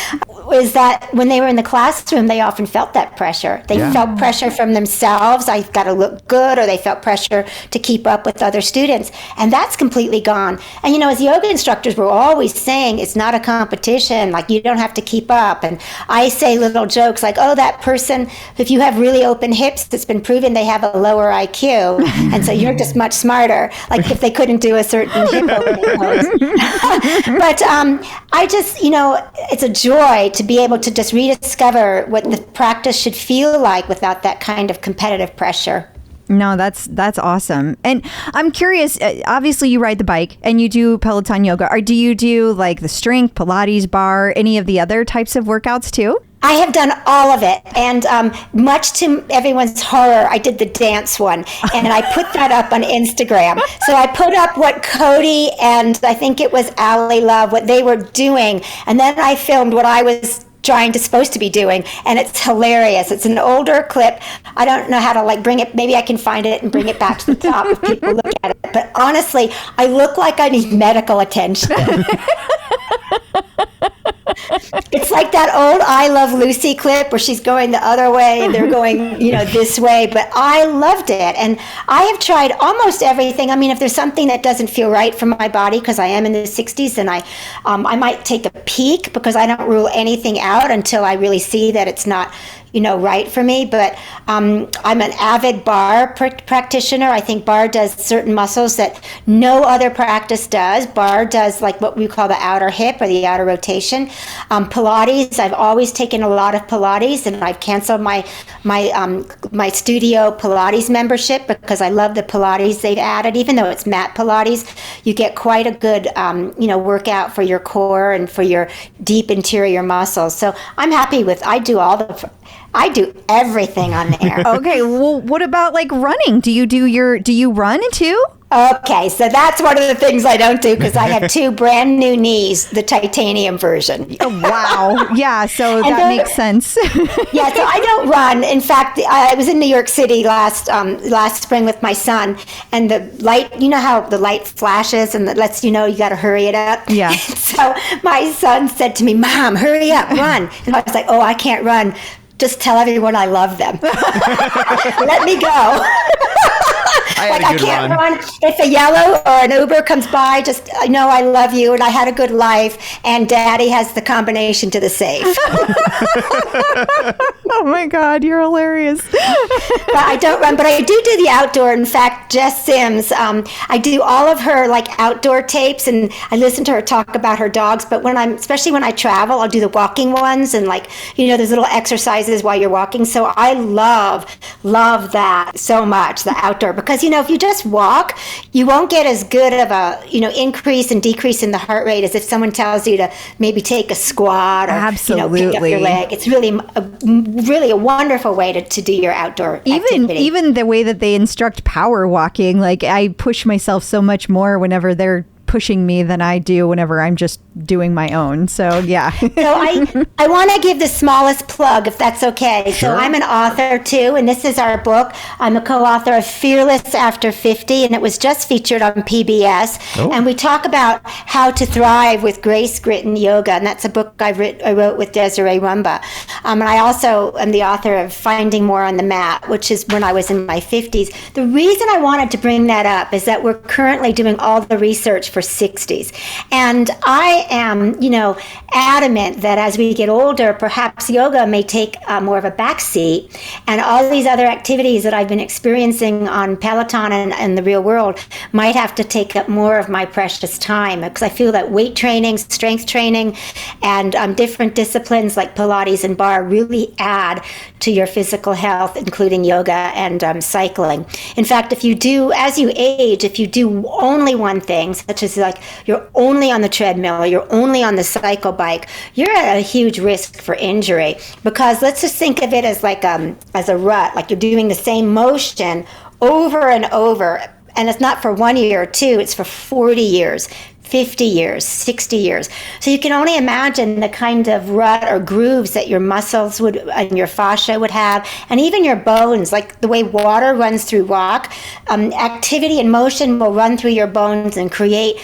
is that when they were in the classroom, they often felt that pressure. They felt pressure from themselves. I've got to look good, or they felt pressure to keep up with other students. And that's completely gone. And, as yoga instructors, we're always saying it's not a competition. Like, you don't have to keep up. And I say little jokes like, oh, that person, if you have really open hips, it's been proven they have a lower IQ. And so you're just much smarter, like if they couldn't do a certain hip opening pose. But I just, it's a joy to be able to just rediscover what the practice should feel like without that kind of competitive pressure. No, that's awesome. And I'm curious, obviously you ride the bike and you do Peloton yoga. Or do you do like the strength, Pilates, bar, any of the other types of workouts too? I have done all of it, and much to everyone's horror, I did the dance one, and I put that up on Instagram. So I put up what Cody and I think it was Allie Love, what they were doing, and then I filmed what I was supposed to be doing, and it's hilarious. It's an older clip. I don't know how to bring it. Maybe I can find it and bring it back to the top if people look at it. But honestly, I look like I need medical attention. It's like that old I Love Lucy clip where she's going the other way and they're going, this way. But I loved it. And I have tried almost everything. I mean, if there's something that doesn't feel right for my body, because I am in the 60s, then I might take a peek, because I don't rule anything out until I really see that it's not, right for me. But I'm an avid bar practitioner. I think bar does certain muscles that no other practice does. Bar does like what we call the outer hip or the outer rotation. Pilates, I've always taken a lot of Pilates, and I've canceled my studio Pilates membership because I love the Pilates they've added. Even though it's mat Pilates, you get quite a good workout for your core and for your deep interior muscles. So I'm happy with. I do everything on there. Okay, well, what about like running? Do you run too? Okay, so that's one of the things I don't do because I have 2 brand new knees, the titanium version. Oh, wow. Yeah, so that makes sense. Yeah, so I don't run. In fact, I was in New York City last spring with my son, and the light, you know how the light flashes and that lets you know you got to hurry it up? Yeah. So my son said to me, "Mom, hurry up, run." And I was like, "Oh, I can't run. Just tell everyone I love them." Let me go. I can't run. If a yellow or an Uber comes by, just know I love you and I had a good life, and Daddy has the combination to the safe. Oh my God, you're hilarious. But I don't run, but I do the outdoor. In fact, Jess Sims, I do all of her like outdoor tapes, and I listen to her talk about her dogs. But especially when I travel, I'll do the walking ones and there's little exercises while you're walking. So I love that so much, the outdoor, because if you just walk, you won't get as good of a increase and decrease in the heart rate as if someone tells you to maybe take a squat or Absolutely. pick up your leg. It's really a wonderful way to do your outdoor activity. Even the way that they instruct power walking, like I push myself so much more whenever they're pushing me than I do whenever I'm just doing my own. So yeah. So I want to give the smallest plug, if that's okay. Sure. So I'm an author too, and this is our book. I'm a co-author of Fearless After 50, and it was just featured on PBS. Oh. And we talk about how to thrive with grace, grit, and yoga, and that's a book I wrote with Desiree Rumba. And I also am the author of Finding More on the Mat, which is when I was in my 50s. The reason I wanted to bring that up is that we're currently doing all the research for 60s. And I am, adamant that as we get older, perhaps yoga may take more of a backseat, and all these other activities that I've been experiencing on Peloton and the real world might have to take up more of my precious time, because I feel that weight training, strength training, and different disciplines like Pilates and bar really add to your physical health, including yoga and cycling. In fact, as you age, if you do only one thing, such as like you're only on the treadmill or you're only on the cycle bike, you're at a huge risk for injury, because let's just think of it as like as a rut, like you're doing the same motion over and over, and it's not for 1 year or 2, it's for 40 years. 50 years, 60 years. So you can only imagine the kind of rut or grooves that your muscles would and your fascia would have, and even your bones, like the way water runs through rock. Activity and motion will run through your bones and create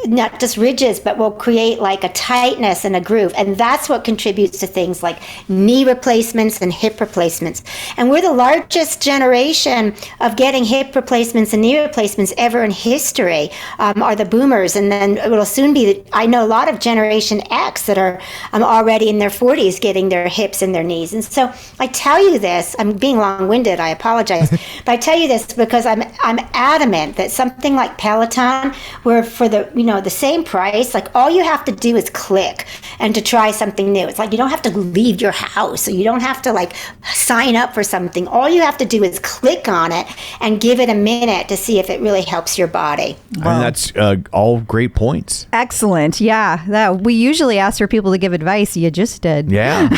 not just ridges, but will create like a tightness and a groove. And that's what contributes to things like knee replacements and hip replacements. And we're the largest generation of getting hip replacements and knee replacements ever in history, are the boomers. And then it will soon be, I know a lot of Generation X that are already in their 40s getting their hips and their knees. And so I tell you this, I'm being long-winded, I apologize, but I tell you this because I'm adamant that something like Peloton, where for the same price, like all you have to do is click and to try something new. It's like you don't have to leave your house, or you don't have to like sign up for something. All you have to do is click on it and give it a minute to see if it really helps your body. Wow. And that's all great points. Excellent. Yeah. We usually ask for people to give advice. You just did. Yeah.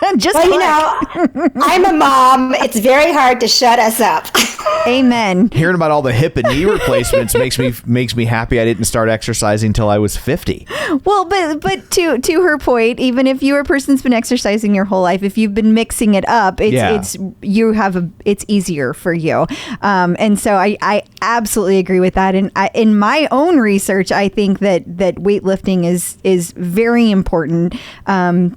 I'm a mom. It's very hard to shut us up. Amen. Hearing about all the hip and knee replacements makes me happy I didn't start exercising until I was 50. Well, but to her point, even if you're a person's been exercising your whole life, if you've been mixing it up, it's easier for you. And so I absolutely agree with that. And in my own research, I think that weightlifting is very important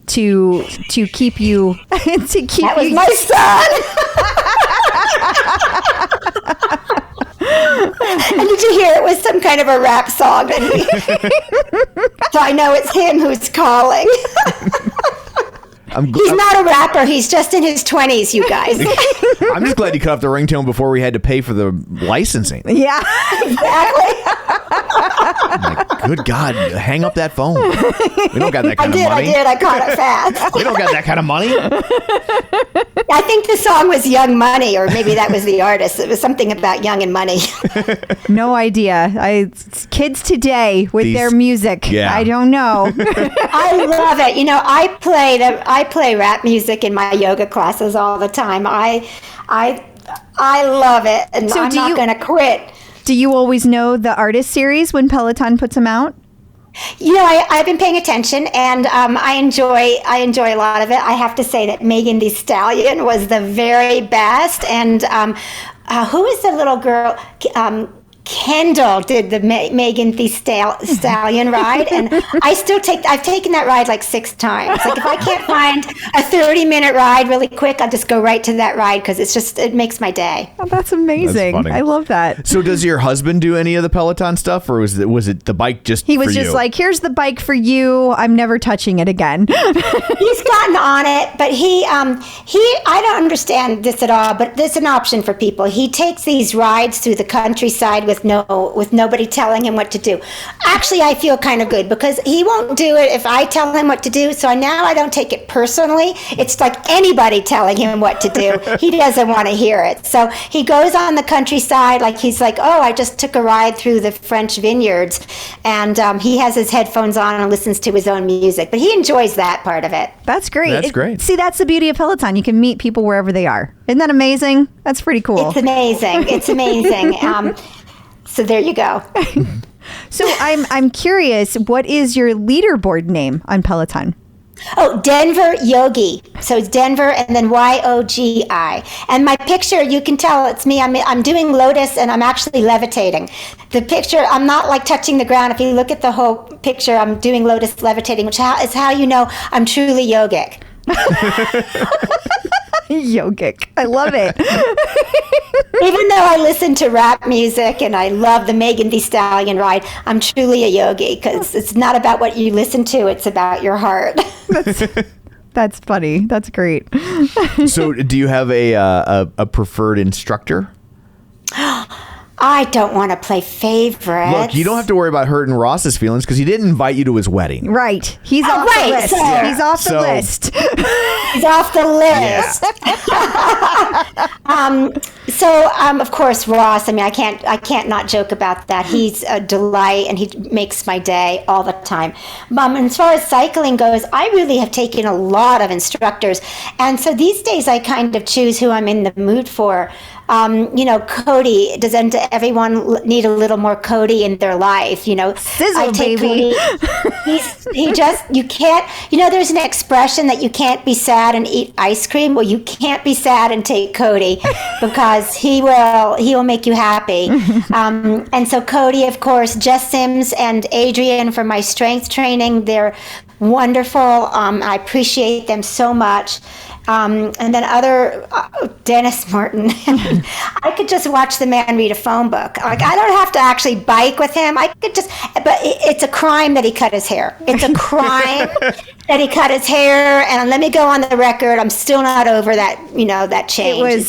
to keep you That was my son. And did you hear it was some kind of a rap song? So I know it's him who's calling. He's not a rapper. He's just in his 20s, you guys. I'm just glad you cut off the ringtone before we had to pay for the licensing. Yeah. Exactly. Like, good God, hang up that phone. We don't got that kind of money. I did. I caught it fast. We don't got that kind of money. I think the song was Young Money, or maybe that was the artist. It was something about young and money. No idea. Kids today with their music. Yeah. I don't know. I love it. You know, I play rap music in my yoga classes all the time. I love it, and So I'm not going to quit. Do you always know the artist series when Peloton puts them out? You know, I've been paying attention, and I enjoy a lot of it. I have to say that Megan Thee Stallion was the very best, and who is the little girl? Kendall did the Megan Thee Stallion ride, and I've taken that ride like 6 times. Like if I can't find a 30-minute ride really quick, I'll just go right to that ride because it makes my day. Oh, that's amazing. That's funny. I love that. So does your husband do any of the Peloton stuff, or was it the bike just He was for just you? like, here's the bike for you. I'm never touching it again. He's gotten on it, but I don't understand this at all, but there's an option for people. He takes these rides through the countryside with nobody telling him what to do. Actually, I feel kind of good because he won't do it if I tell him what to do. So now I don't take it personally. It's like anybody telling him what to do. He doesn't want to hear it. So he goes on the countryside like he's like, oh, I just took a ride through the French vineyards, and he has his headphones on and listens to his own music. But he enjoys that part of it. That's great. That's great. See, that's the beauty of Peloton. You can meet people wherever they are. Isn't that amazing? That's pretty cool. It's amazing. It's amazing. So there you go. So I'm curious, what is your leaderboard name on Peloton? Oh, Denver Yogi. So it's Denver and then Yogi. And my picture, you can tell it's me. I'm doing lotus and I'm actually levitating. The picture, I'm not like touching the ground. If you look at the whole picture, I'm doing lotus levitating, which is how you know I'm truly yogic. Yogic. I love it. Even though I listen to rap music and I love the Megan Thee Stallion ride, I'm truly a yogi because it's not about what you listen to, it's about your heart. That's funny. That's great. So do you have a preferred instructor? I don't want to play favorites. Look, you don't have to worry about hurting Ross's feelings because he didn't invite you to his wedding. Right. He's off the list. So- He's off the list. He's off the list. Of course, Ross. I mean, I can't not joke about that. He's a delight, and he makes my day all the time. And as far as cycling goes, I really have taken a lot of instructors, and so these days I kind of choose who I'm in the mood for. Cody, doesn't everyone need a little more Cody in their life? Sizzle, I take baby. Cody. You can't, there's an expression that you can't be sad and eat ice cream. Well, you can't be sad and take Cody because he will make you happy. And so Cody, of course, Jess Sims and Adrian for my strength training, they're wonderful. I appreciate them so much. And then Dennis Martin. I could just watch the man read a phone book. Like, I don't have to actually bike with him. I could just, but it's a crime that he cut his hair. It's a crime that he cut his hair. And let me go on the record. I'm still not over that, that change. It was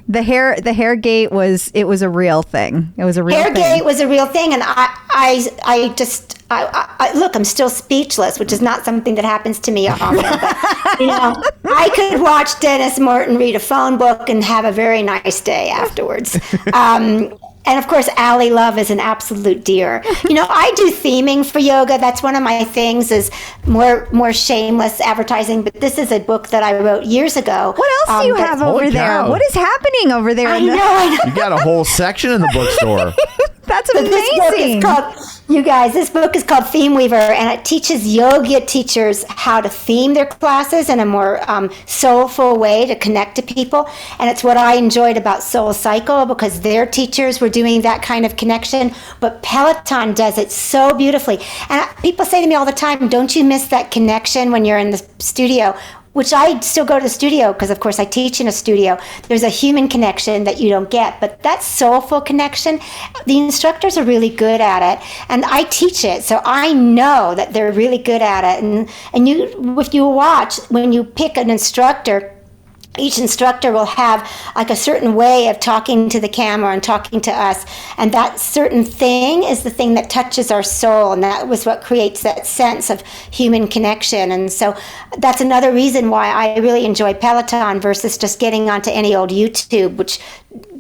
the hair gate was a real thing. It was a real thing. Hair gate was a real thing, and I look, I'm still speechless, which is not something that happens to me often. But, I could watch Dennis Martin read a phone book and have a very nice day afterwards. And of course, Allie Love is an absolute dear. I do theming for yoga. That's one of my things, is more shameless advertising. But this is a book that I wrote years ago. What else do you have over there? cow. What is happening over there? I know. You got a whole section in the bookstore. That's But amazing. this book is called Theme Weaver, and it teaches yoga teachers how to theme their classes in a more soulful way to connect to people. And it's what I enjoyed about Soul Cycle, because their teachers were doing that kind of connection. But Peloton does it so beautifully. And people say to me all the time, don't you miss that connection when you're in the studio? which I still go to the studio because, of course, I teach in a studio. There's a human connection that you don't get, but that soulful connection, the instructors are really good at it, and I teach it, so I know that they're really good at it. And you, if you watch, when you pick an instructor, each instructor will have like a certain way of talking to the camera and talking to us, and that certain thing is the thing that touches our soul, and that was what creates that sense of human connection. And so that's another reason why I really enjoy Peloton versus just getting onto any old YouTube, which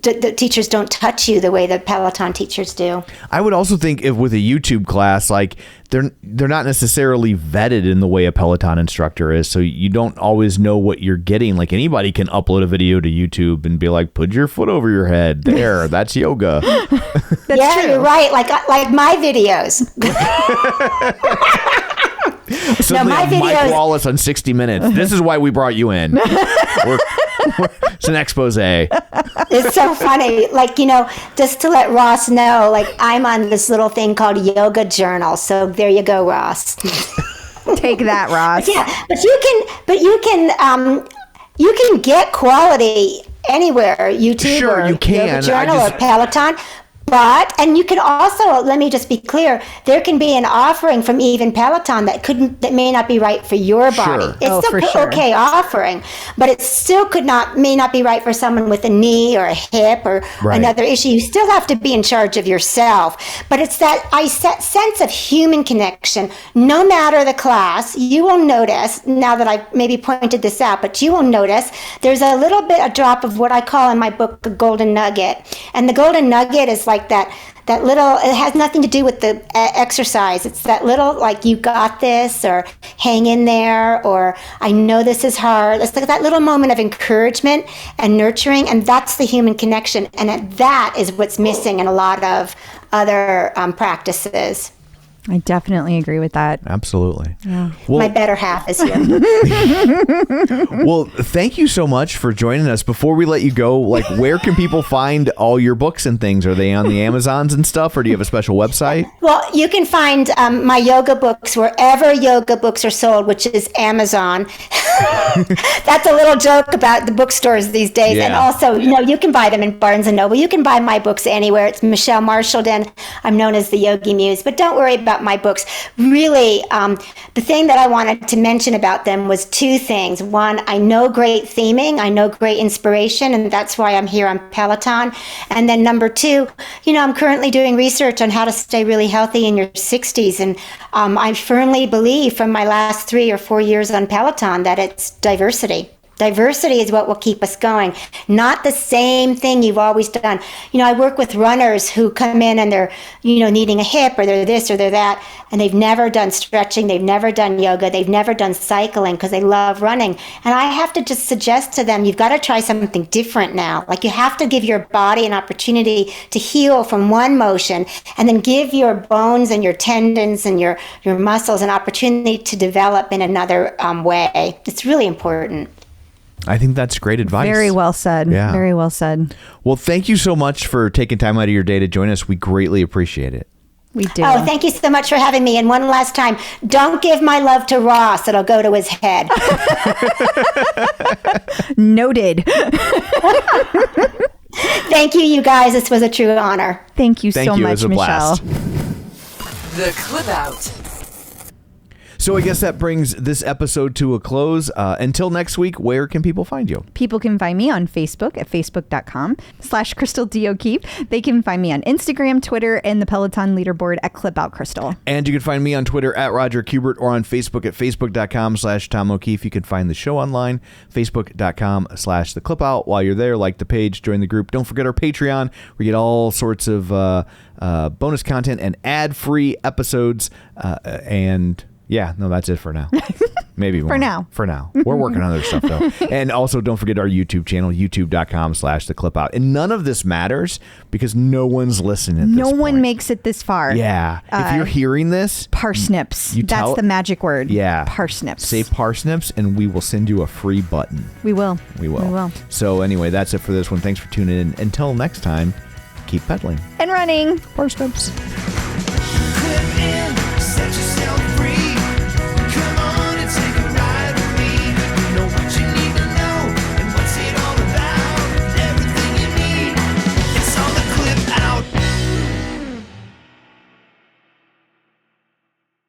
the teachers don't touch you the way the Peloton teachers do. I would also think if with a YouTube class, like they're not necessarily vetted in the way a Peloton instructor is, so you don't always know what you're getting. Like anybody can upload a video to YouTube and be like, put your foot over your head. There, that's yoga. That's true. You're right. Like my videos. Suddenly my videos. Mike Wallace on 60 Minutes. This is why we brought you in. It's an expose. It's so funny. Like, just to let Ross know, like I'm on this little thing called Yoga Journal. So there you go, Ross. Take that, Ross. Yeah, you can get quality anywhere, YouTube Sure, or you can. Yoga Journal or Peloton. And you can also, let me just be clear, there can be an offering from even Peloton that may not be right for your body. Sure. It's still okay offering, but it still may not be right for someone with a knee or a hip or another issue. You still have to be in charge of yourself. But it's that sense of human connection. No matter the class, you will notice, now that I've maybe pointed this out, but you will notice there's a drop of what I call in my book a golden nugget. And the golden nugget is like that little, it has nothing to do with the exercise. It's that little, like, you got this, or hang in there, or I know this is hard. It's like that little moment of encouragement and nurturing, and that's the human connection. And that is what's missing in a lot of other practices. I definitely agree with that. Absolutely. Yeah. Well, my better half is here. Well, thank you so much for joining us. Before we let you go, like, where can people find all your books and things? Are they on the Amazons and stuff, or do you have a special website? Well, you can find my yoga books wherever yoga books are sold, which is Amazon. That's a little joke about the bookstores these days. Yeah. And also, you can buy them in Barnes & Noble. You can buy my books anywhere. It's Michelle Marchildon. I'm known as the Yogi Muse. But don't worry about my books. Really, the thing that I wanted to mention about them was two things. One, I know great theming. I know great inspiration, and that's why I'm here on Peloton. And then number two, I'm currently doing research on how to stay really healthy in your 60s. And I firmly believe from my last 3 or 4 years on Peloton that it's diversity. Diversity is what will keep us going, not the same thing you've always done. I work with runners who come in and they're, needing a hip, or they're this or they're that, and they've never done stretching, they've never done yoga, they've never done cycling because they love running. And I have to just suggest to them, you've got to try something different now. Like, you have to give your body an opportunity to heal from one motion, and then give your bones and your tendons and your muscles an opportunity to develop in another way. It's really important. I think that's great advice. Very well said. Yeah. Very well said. Well, thank you so much for taking time out of your day to join us. We greatly appreciate it. We do. Oh, thank you so much for having me. And one last time, don't give my love to Ross. It'll go to his head. Noted. Thank you, you guys. This was a true honor. Thank you so much, It was a Michelle. blast. The Clip Out. So I guess that brings this episode to a close. Until next week, where can people find you? People can find me on Facebook at facebook.com/Crystal D. O'Keefe. They can find me on Instagram, Twitter, and the Peloton leaderboard at Clip Out Crystal. And you can find me on Twitter at Roger Kubert, or on Facebook at facebook.com/Tom O'Keefe. You can find the show online, facebook.com/The Clip Out. While you're there, like the page, join the group. Don't forget our Patreon. We get all sorts of bonus content and ad-free episodes. Yeah, no, that's it for now. Maybe more. For now. We're working on other stuff, though. And also, don't forget our YouTube channel, youtube.com/The Clip Out. And none of this matters because no one's listening at this No one point. makes it this far. Yeah. If you're hearing this, Parsnips. That's the magic word. Yeah. Parsnips. Say parsnips, and we will send you a free button. We will. We will. So anyway, that's it for this one. Thanks for tuning in. Until next time, keep pedaling. And running. Parsnips. Clip in, set yourself